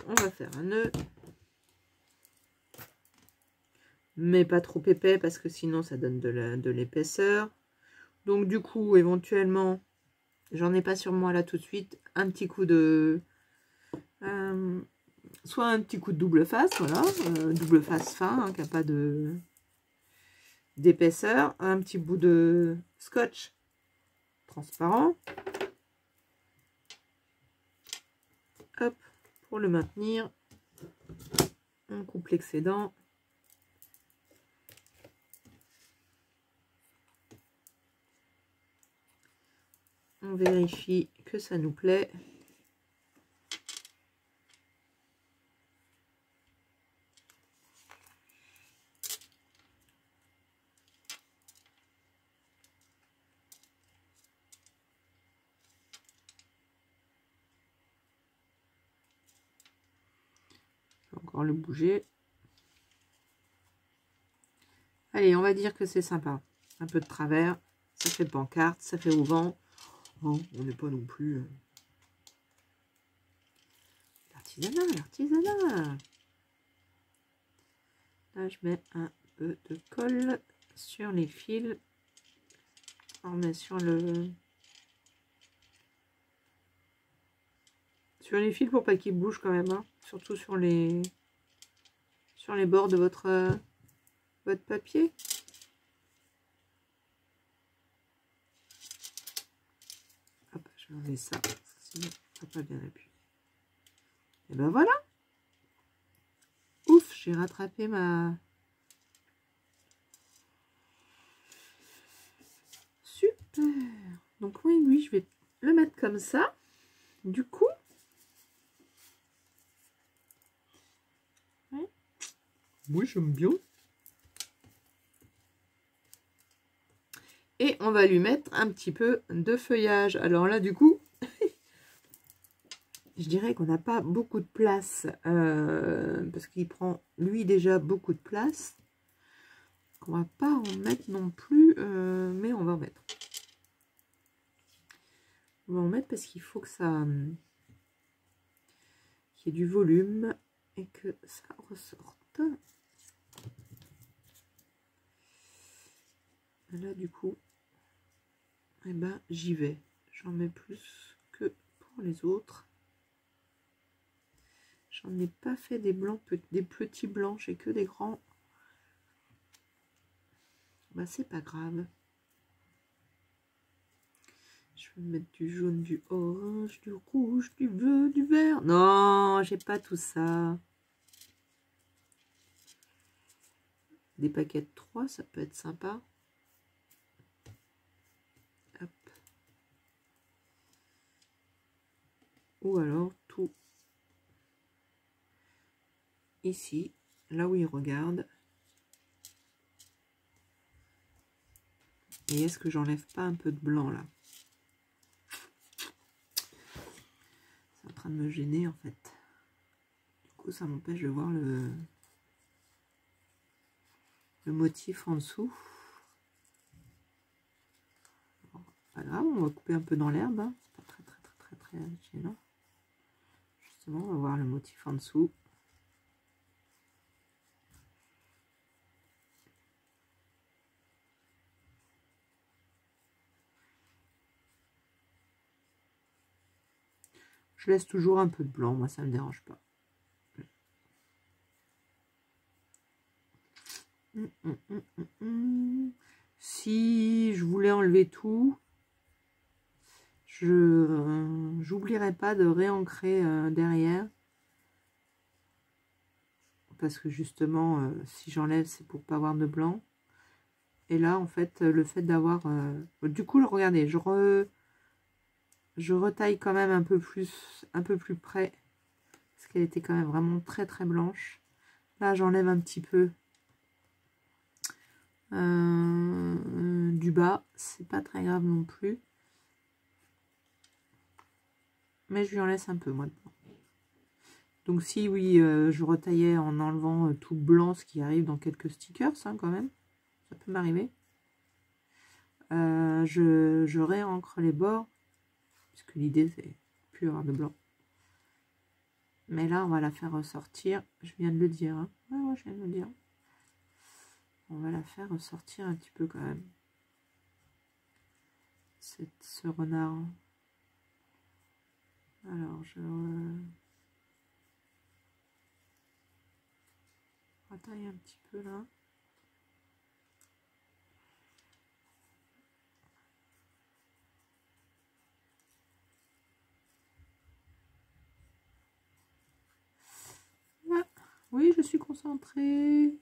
On va faire un nœud. Mais pas trop épais parce que sinon ça donne de l'épaisseur. Donc du coup, éventuellement, j'en ai pas sur moi là tout de suite, un petit coup de... soit un petit coup de double face, voilà, double face fin, qui n'a pas d'épaisseur, un petit bout de scotch transparent. Hop, pour le maintenir, on coupe l'excédent. On vérifie que ça nous plaît. Je vais encore le bouger. Allez, on va dire que c'est sympa. Un peu de travers, ça fait pancarte, ça fait au vent. Bon, on n'est pas non plus... L'artisanat, l'artisanat. Là, je mets un peu de colle sur les fils. On met sur les fils pour pas qu'ils bougent quand même. Surtout sur les bords de votre papier. Hop, je vais enlever ça. Sinon, ça va pas bien appuyer. Et ben voilà. Ouf, j'ai rattrapé ma... Super. Donc oui, lui, je vais le mettre comme ça. Du coup... Ouais. Oui, j'aime bien. Et on va lui mettre un petit peu de feuillage. Alors là, du coup, je dirais qu'on n'a pas beaucoup de place, parce qu'il prend, lui, déjà beaucoup de place. On va pas en mettre non plus, mais on va en mettre. On va en mettre parce qu'il faut que ça... qu'il y ait du volume et que ça ressorte. Là, du coup, eh ben, j'y vais. J'en mets plus que pour les autres. J'en ai pas fait des blancs, des petits blancs, j'ai que des grands. Bah, c'est pas grave. Je vais mettre du jaune, du orange, du rouge, du bleu, du vert. Non, j'ai pas tout ça. Des paquets de 3, ça peut être sympa. Hop. Ou alors tout ici, là où il regarde. Et est-ce que j'enlève pas un peu de blanc là? C'est en train de me gêner en fait. Du coup, ça m'empêche de voir le motif en dessous. Bon, pas grave, on va couper un peu dans l'herbe. Hein. C'est pas très gênant. Justement, on va voir le motif en dessous. Je laisse toujours un peu de blanc, moi ça me dérange pas. Si je voulais enlever tout, j'oublierai pas de réancrer derrière. Parce que justement, si j'enlève, c'est pour pas avoir de blanc. Et là, en fait, le fait d'avoir... du coup, regardez, je retaille quand même un peu plus près. Parce qu'elle était quand même vraiment très blanche. Là, j'enlève un petit peu du bas. C'est pas très grave non plus. Mais je lui en laisse un peu, moi. Donc si, oui, je retaillais en enlevant tout blanc, ce qui arrive dans quelques stickers, hein, quand même. Ça peut m'arriver. Je réancre les bords. Parce que l'idée, c'est plus avoir de blanc. Mais là, on va la faire ressortir. Je viens de le dire. Hein. Ouais, je viens de le dire. On va la faire ressortir un petit peu quand même. Ce renard. Alors, je retaille un petit peu là. Ah, oui, je suis concentrée.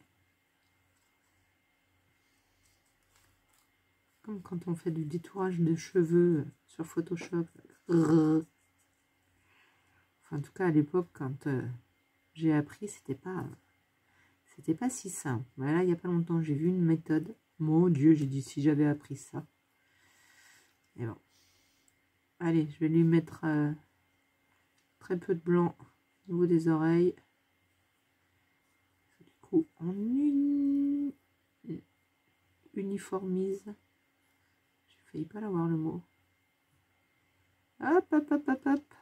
Comme quand on fait du détourage de cheveux sur Photoshop. Enfin, en tout cas, à l'époque, quand j'ai appris, c'était pas si simple. Voilà, il n'y a pas longtemps, j'ai vu une méthode. Mon Dieu, j'ai dit si j'avais appris ça. Et bon. Allez, je vais lui mettre très peu de blanc au niveau des oreilles. Du coup, on uniformise. J'ai failli pas l'avoir le mot. Hop, hop, hop, hop, hop.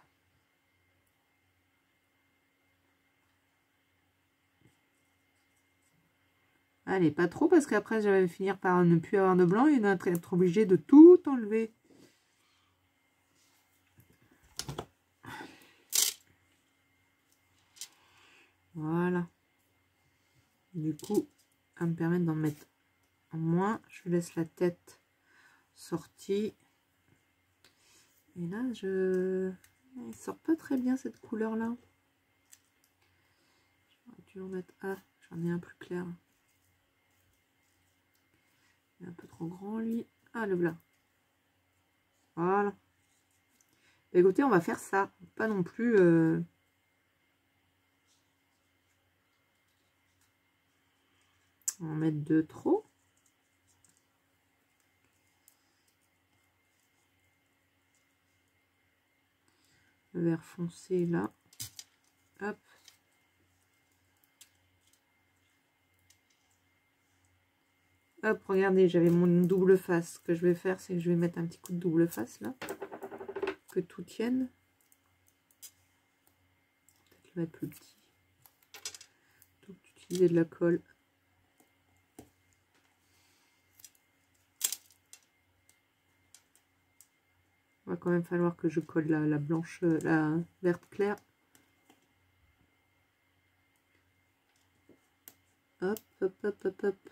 Allez, pas trop, parce qu'après, je vais finir par ne plus avoir de blanc et être obligé de tout enlever. Voilà. Du coup, ça me permet d'en mettre en moins. Je laisse la tête sortie. Et là, il sort pas très bien cette couleur-là. J'aurais dû en mettre... Ah, j'en ai un plus clair. Il est un peu trop grand, lui. Ah, le blanc. Voilà. Écoutez, on va faire ça. Pas non plus... On va en mettre deux trop. Le vert foncé là. Hop. Hop, regardez, j'avais mon double face. Ce que je vais faire, c'est que je vais mettre un petit coup de double face là. Que tout tienne. Peut-être le mettre plus petit. Donc, utiliser de la colle. Il va quand même falloir que je colle la blanche, la verte claire. Hop, hop, hop, hop, hop.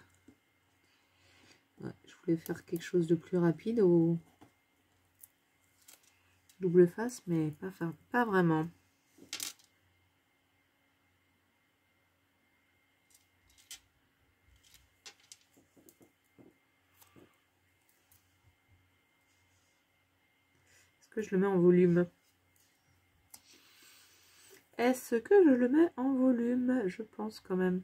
Ouais, je voulais faire quelque chose de plus rapide au double face, mais pas vraiment. Est-ce que je le mets en volume? Est-ce que je le mets en volume? Je pense quand même.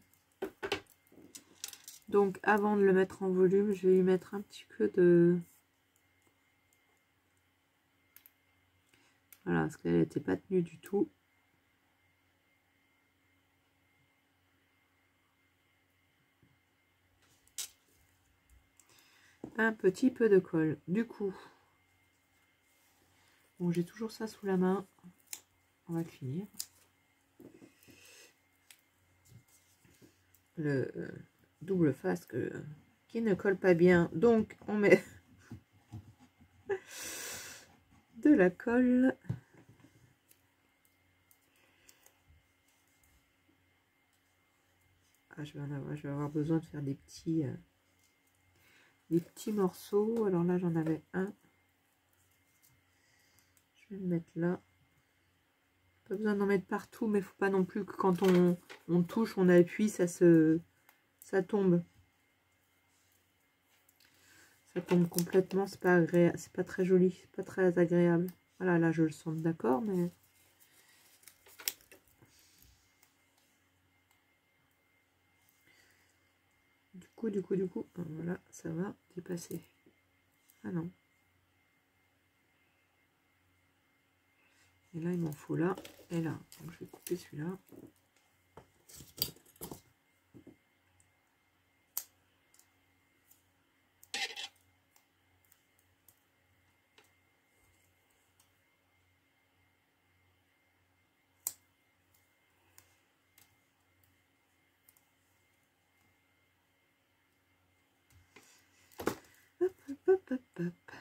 Donc avant de le mettre en volume, je vais y mettre un petit peu de... Voilà, parce qu'elle n'était pas tenue du tout. Un petit peu de colle. Du coup, bon, j'ai toujours ça sous la main. On va le finir. Le double face qui ne colle pas bien. Donc, on met de la colle. Ah, je vais avoir besoin de faire des petits morceaux. Alors là, j'en avais un. Je vais le mettre là. Pas besoin d'en mettre partout, mais il faut pas non plus que quand on touche, on appuie, ça tombe. Ça tombe complètement, c'est pas agréable, c'est pas très joli, c'est pas très agréable. Voilà, là je le sens d'accord, mais du coup, voilà, ça va dépasser. Ah non. Et là, il m'en faut là et là. Donc je vais couper celui-là. Hop, hop, hop, hop, hop.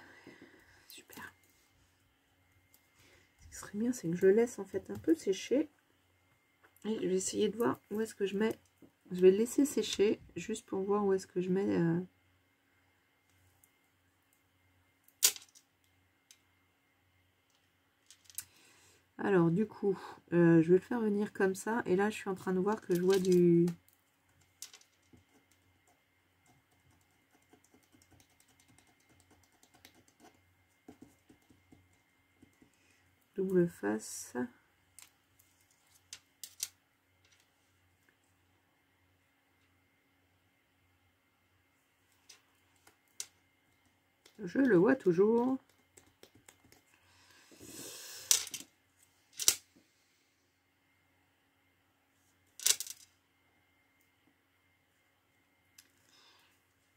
Super. Ce qui serait bien, c'est que je le laisse en fait un peu sécher. Et je vais essayer de voir où est-ce que je mets. Je vais le laisser sécher juste pour voir où est-ce que je mets. Alors du coup, je vais le faire venir comme ça. Et là, je suis en train de voir que je vois du... double face. Je le vois toujours.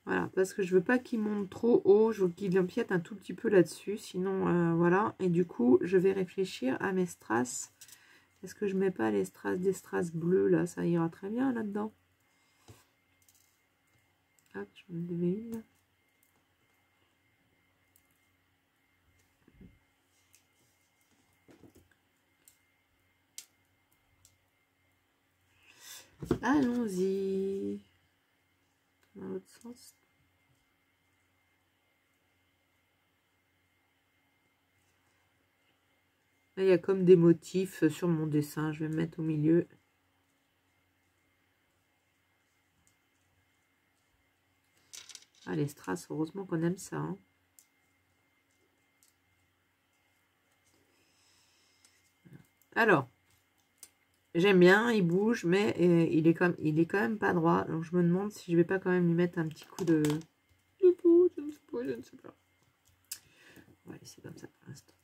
Voilà, parce que je veux pas qu'il monte trop haut, je veux qu'il empiète un tout petit peu là-dessus, sinon voilà. Et du coup, je vais réfléchir à mes strass. Est-ce que je mets pas les strass, des strass bleus là, ça ira très bien là-dedans. Hop, je vais en donner une. Allons-y. Dans l'autre sens. Là, il y a comme des motifs sur mon dessin. Je vais me mettre au milieu. Ah, les strass, heureusement qu'on aime ça. Hein. Alors, j'aime bien, il bouge, mais il est quand même pas droit. Donc, je me demande si je vais pas quand même lui mettre un petit coup de peau, je ne sais pas. On va laisser comme ça pour l'instant.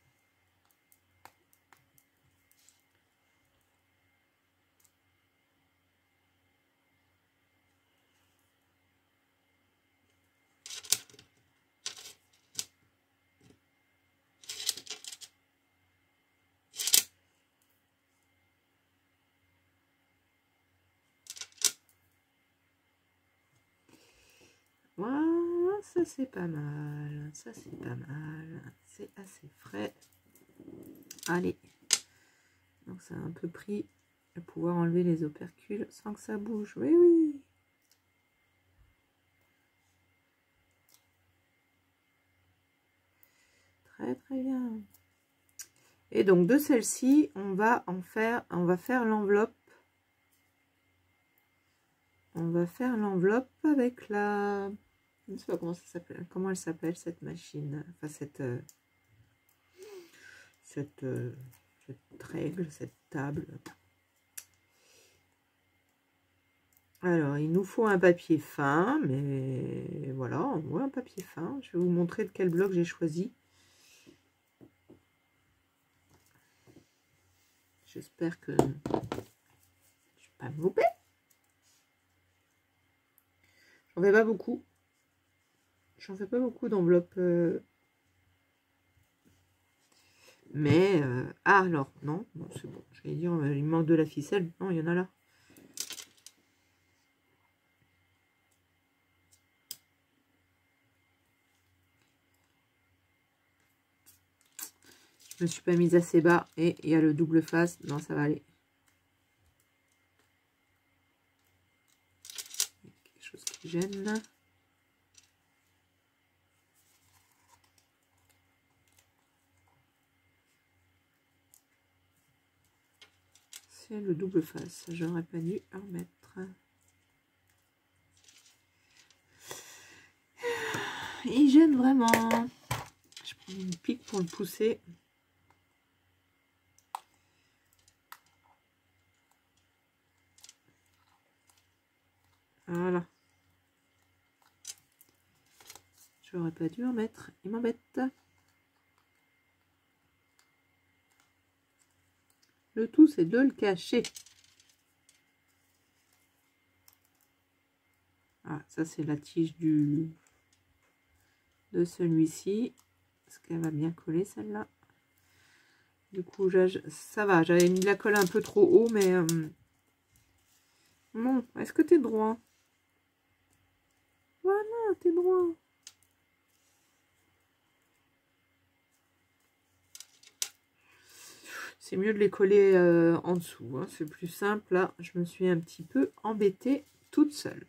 Voilà, ça c'est pas mal. Ça c'est pas mal. C'est assez frais. Allez. Donc ça a un peu pris de pouvoir enlever les opercules sans que ça bouge. Oui, oui. Très très bien. Et donc de celle-ci, on va faire l'enveloppe. On va faire l'enveloppe avec la... Je ne sais pas comment ça s'appelle. Comment elle s'appelle cette machine. Enfin cette règle, cette table. Alors, il nous faut un papier fin, mais voilà, on voit un papier fin. Je vais vous montrer de quel bloc j'ai choisi. J'espère que je ne vais pas me louper. J'en fais pas beaucoup. J'en fais pas beaucoup d'enveloppes. Mais, ah alors, non, c'est bon. J'allais dire, il manque de la ficelle. Non, il y en a là. Je me suis pas mise assez bas et il y a le double face. Non, ça va aller. Il y a quelque chose qui gêne. C'est le double face. J'aurais pas dû en mettre. Il gêne vraiment. Je prends une pique pour le pousser. Voilà. J'aurais pas dû en mettre. Il m'embête. Le tout, c'est de le cacher. Ah, ça, c'est la tige de celui-ci. Est-ce qu'elle va bien coller, celle-là? Du coup, ça va. J'avais mis de la colle un peu trop haut, mais... Bon, est-ce que t'es droit? Voilà, t'es droit. C'est mieux de les coller en dessous. Hein. C'est plus simple. Là, je me suis un petit peu embêtée toute seule.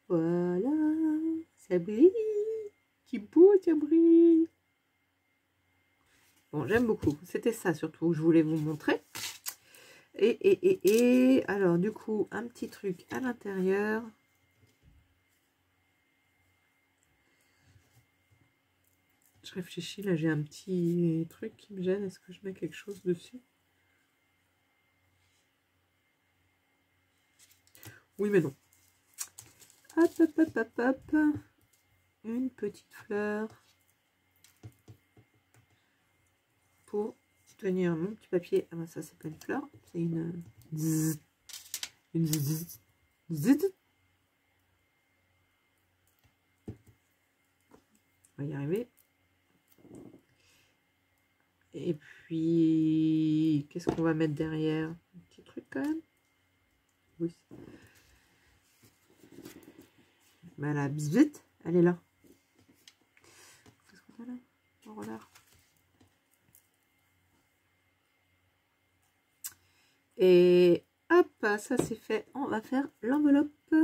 Voilà. Ça brille. Qui beau, ça brille. Bon, j'aime beaucoup. C'était ça surtout que je voulais vous montrer. Et alors, du coup, un petit truc à l'intérieur. Je réfléchis, là, j'ai un petit truc qui me gêne. Est-ce que je mets quelque chose dessus? Oui, mais non. Hop, hop, hop, hop, hop. Une petite fleur. Pour tenir mon petit papier. Ah ben ça, c'est pas une fleur. C'est une... Une zzz. Zzz. On va y arriver. Et puis, qu'est-ce qu'on va mettre derrière? Un petit truc quand même. Oui. Ben la bzzz, elle est là. Qu'est-ce qu'on a là? On regarde. Et hop, ça c'est fait. On va faire l'enveloppe.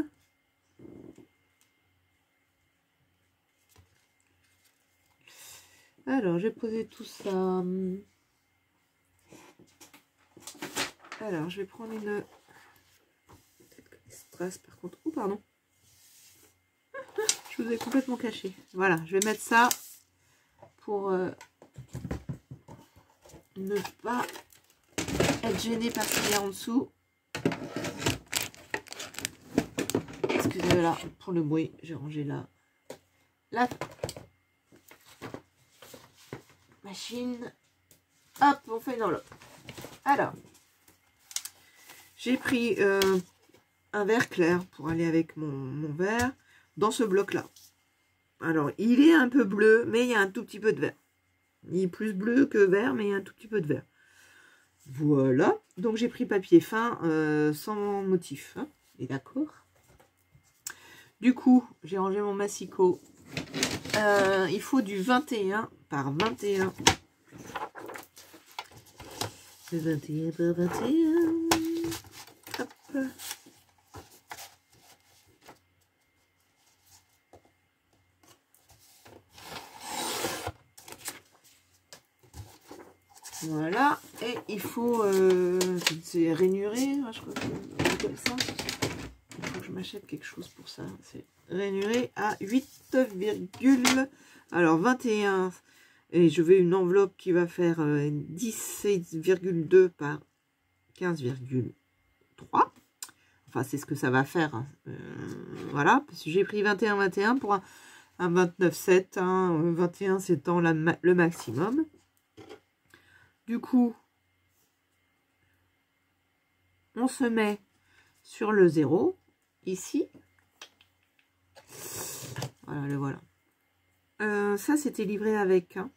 Alors, j'ai posé tout ça. Alors, je vais prendre une... Peut-être que strass par contre. Oh, pardon. Je vous ai complètement caché. Voilà, je vais mettre ça pour ne pas être gêné par ce qu'il y a en dessous. Excusez-moi pour le bruit. J'ai rangé là. La machine. Hop, on fait une enveloppe. Alors, j'ai pris un vert clair pour aller avec mon vert dans ce bloc-là. Alors, il est un peu bleu, mais il y a un tout petit peu de vert. Il est plus bleu que vert, mais il y a un tout petit peu de vert. Voilà. Donc, j'ai pris papier fin sans motif. Hein. Et d'accord. Du coup, j'ai rangé mon massicot. Il faut du 21 par 21. Le 21 par 21. Hop. Voilà. Et il faut... c'est rainuré, je crois que c'est comme ça. Il faut que je m'achète quelque chose pour ça. C'est rainuré à 8, alors 21. Et je vais une enveloppe qui va faire 17,2 par 15,3. Enfin, c'est ce que ça va faire. Hein. Voilà, parce que j'ai pris 21 pour un 29,7. Hein. 21, c'est le maximum. Du coup, on se met sur le 0, ici. Voilà, le voilà. Ça, c'était livré avec. Hein.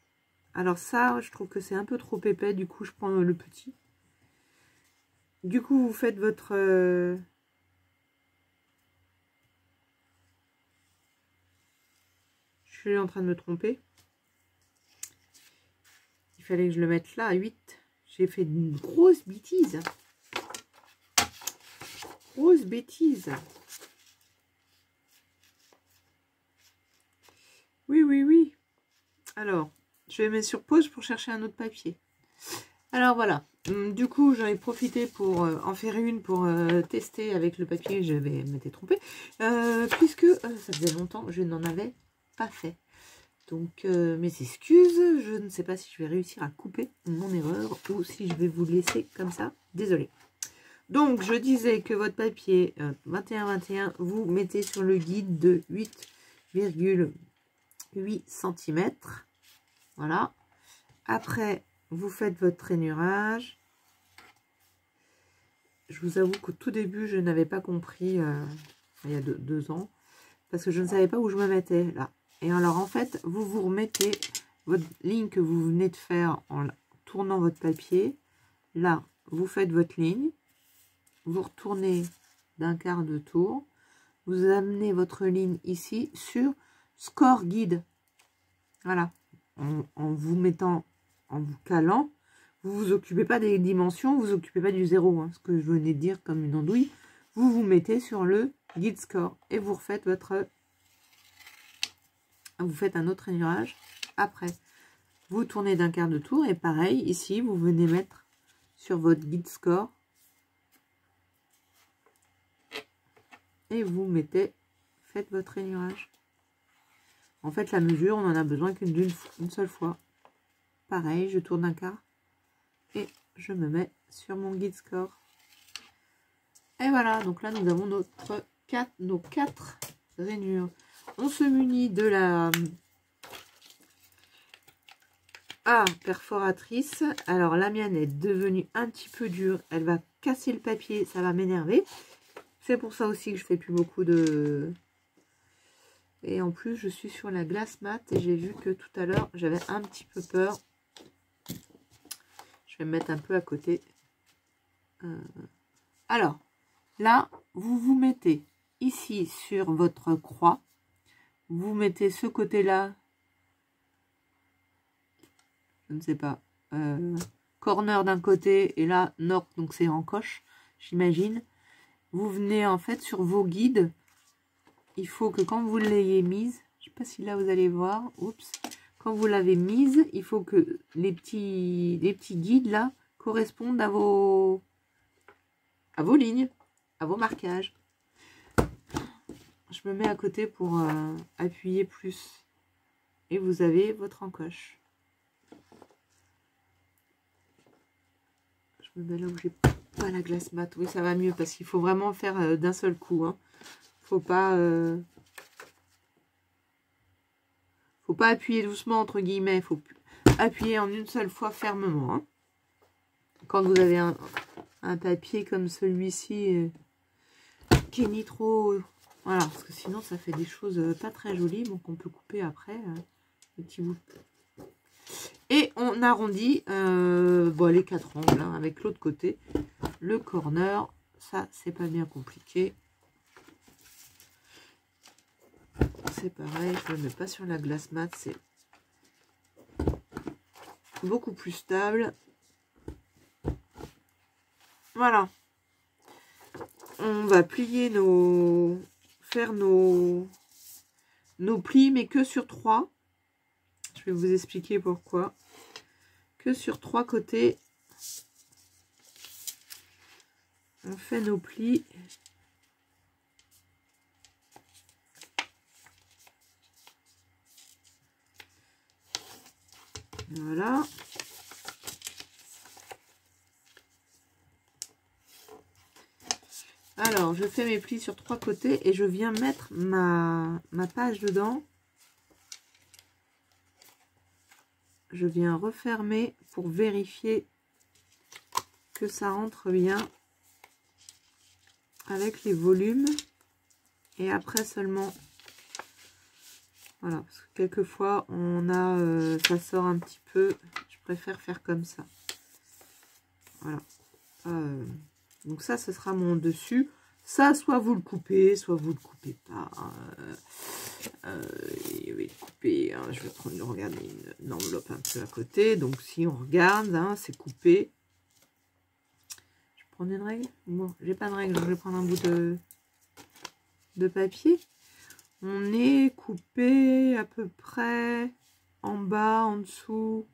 Alors ça, je trouve que c'est un peu trop épais. Du coup, je prends le petit. Du coup, vous faites votre... Je suis en train de me tromper. Il fallait que je le mette là, à 8. J'ai fait une grosse bêtise. Grosse bêtise. Oui, oui, oui. Alors, je vais mettre sur pause pour chercher un autre papier. Alors voilà, du coup j'en ai profité pour en faire une pour tester avec le papier, je m'étais trompée, puisque ça faisait longtemps que je n'en avais pas fait. Donc mes excuses, je ne sais pas si je vais réussir à couper mon erreur ou si je vais vous laisser comme ça, désolée. Donc je disais que votre papier 21-21, vous mettez sur le guide de 8,8 cm, voilà. Après, vous faites votre rainurage. Je vous avoue qu'au tout début, je n'avais pas compris, il y a 2 ans, parce que je ne savais pas où je me mettais, là. Et alors, en fait, vous vous remettez votre ligne que vous venez de faire en tournant votre papier. Là, vous faites votre ligne. Vous retournez d'un quart de tour. Vous amenez votre ligne ici sur Score Guide. Voilà. En vous mettant... En vous calant, vous vous occupez pas des dimensions, vous vous occupez pas du 0, hein, ce que je venais de dire comme une andouille. Vous vous mettez sur le guide score et vous refaites vous faites un autre rainurage. Après, vous tournez d'un quart de tour et pareil, ici, vous venez mettre sur votre guide score et vous faites votre rainurage. En fait, la mesure, on en a besoin qu'une seule fois. Pareil, je tourne un quart et je me mets sur mon guide score. Et voilà, donc là, nous avons nos 4 rainures. On se munit de la perforatrice. Alors, la mienne est devenue un petit peu dure. Elle va casser le papier, ça va m'énerver. C'est pour ça aussi que je fais plus beaucoup de... Et en plus, je suis sur la glace mat et j'ai vu que tout à l'heure, j'avais un petit peu peur. Je vais me mettre un peu à côté. Alors, là, vous vous mettez ici sur votre croix. Vous mettez ce côté-là. Je ne sais pas. Corner d'un côté et là, nord, donc c'est en coche, j'imagine. Vous venez en fait sur vos guides. Il faut que quand vous l'ayez mise, je ne sais pas si là vous allez voir, oups. Quand vous l'avez mise, il faut que les petits guides là correspondent à vos lignes, à vos marquages. Je me mets à côté pour appuyer plus. Et vous avez votre encoche. Je me mets là où j'ai pas la glace mat. Oui, ça va mieux parce qu'il faut vraiment faire d'un seul coup. Hein. Faut pas appuyer doucement entre guillemets. Il faut appuyer en une seule fois fermement. Hein. Quand vous avez un papier comme celui-ci qui est ni trop... Voilà, parce que sinon ça fait des choses pas très jolies. Donc on peut couper après les petits bouts. Et on arrondit les 4 angles hein, avec l'autre côté. Le corner, ça c'est pas bien compliqué. c'est pareil, je ne le mets pas sur la glace mat, c'est beaucoup plus stable. Voilà. On va plier faire nos plis, mais que sur 3. Je vais vous expliquer pourquoi. Que sur 3 côtés. On fait nos plis. Voilà. Alors, je fais mes plis sur 3 côtés et je viens mettre ma page dedans. Je viens refermer pour vérifier que ça rentre bien avec les volumes. Et après seulement, voilà, parce que quelquefois on a, ça sort un petit peu. Je préfère faire comme ça. Voilà. Donc ça, ce sera mon dessus. Ça, soit vous le coupez, soit vous le coupez pas. Je vais le couper. Hein, je vais prendre, regarder une enveloppe un peu à côté. Donc si on regarde, hein, c'est coupé. Je prends une règle. Bon, j'ai pas de règle. Je vais prendre un bout de papier. On est coupé à peu près en bas, en dessous.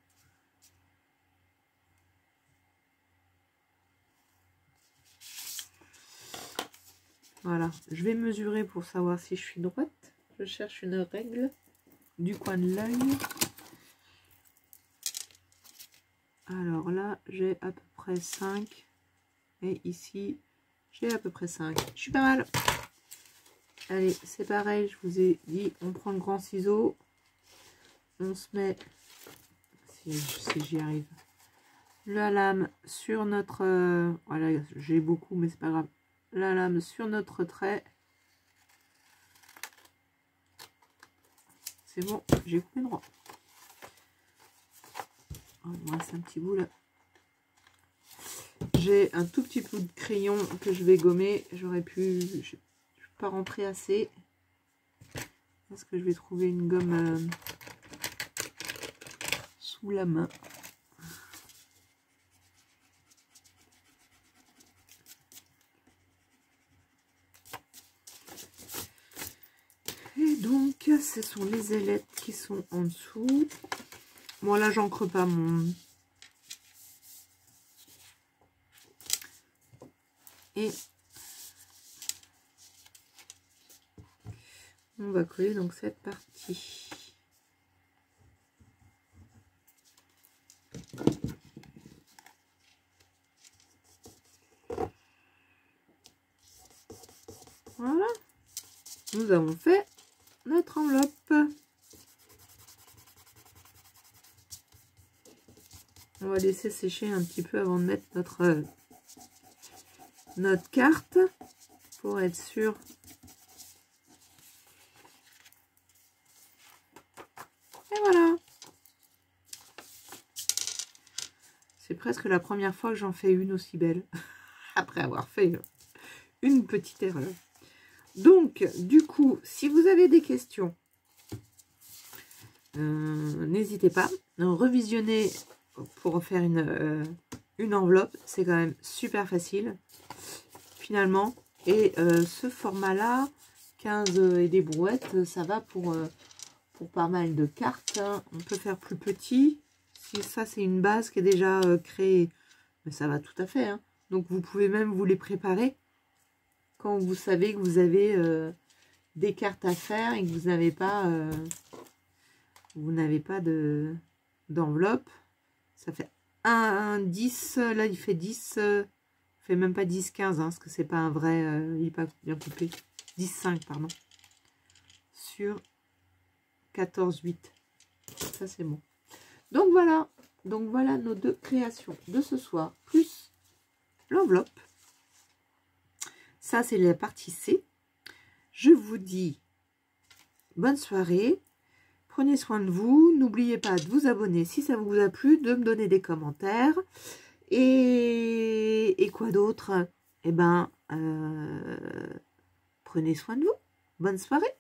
Voilà, je vais mesurer pour savoir si je suis droite. Je cherche une règle du coin de l'œil. Alors là, j'ai à peu près 5. Et ici, j'ai à peu près 5. Je suis pas mal. Allez, c'est pareil, je vous ai dit, on prend le grand ciseau. On se met, si j'y arrive, la lame sur notre... voilà, j'ai beaucoup, mais c'est pas grave. La lame sur notre trait. C'est bon, j'ai coupé droit. Oh, il me reste un petit bout là. J'ai un tout petit bout de crayon que je vais gommer. J'aurais pu... Je ne suis pas rentrée assez. Est-ce que je vais trouver une gomme sous la main? Et donc, ce sont les ailettes qui sont en dessous. Bon, là, j'encre pas mon... Et on va coller donc cette partie. Voilà. Nous avons fait notre enveloppe. On va laisser sécher un petit peu avant de mettre notre carte pour être sûr. Et voilà. C'est presque la première fois que j'en fais une aussi belle. Après avoir fait une petite erreur. Donc, du coup, si vous avez des questions, n'hésitez pas. Revisionnez pour faire une enveloppe. C'est quand même super facile, finalement. Et ce format-là, 15 et des brouettes, ça va pour pas mal de cartes. Hein. On peut faire plus petit. Si ça, c'est une base qui est déjà créée, mais ça va tout à fait. Hein. Donc, vous pouvez même vous les préparer. Quand vous savez que vous avez des cartes à faire et que vous n'avez pas, d'enveloppe, ça fait 10, là il fait 10, fait même pas 10, 15, hein, parce que c'est pas un vrai, il n'est pas bien coupé, 10, 5, pardon, sur 14, 8, ça c'est bon. Donc voilà nos deux créations de ce soir, plus l'enveloppe. Ça, c'est la partie C. Je vous dis bonne soirée. Prenez soin de vous. N'oubliez pas de vous abonner si ça vous a plu, de me donner des commentaires. Et quoi d'autre? Eh ben, prenez soin de vous. Bonne soirée.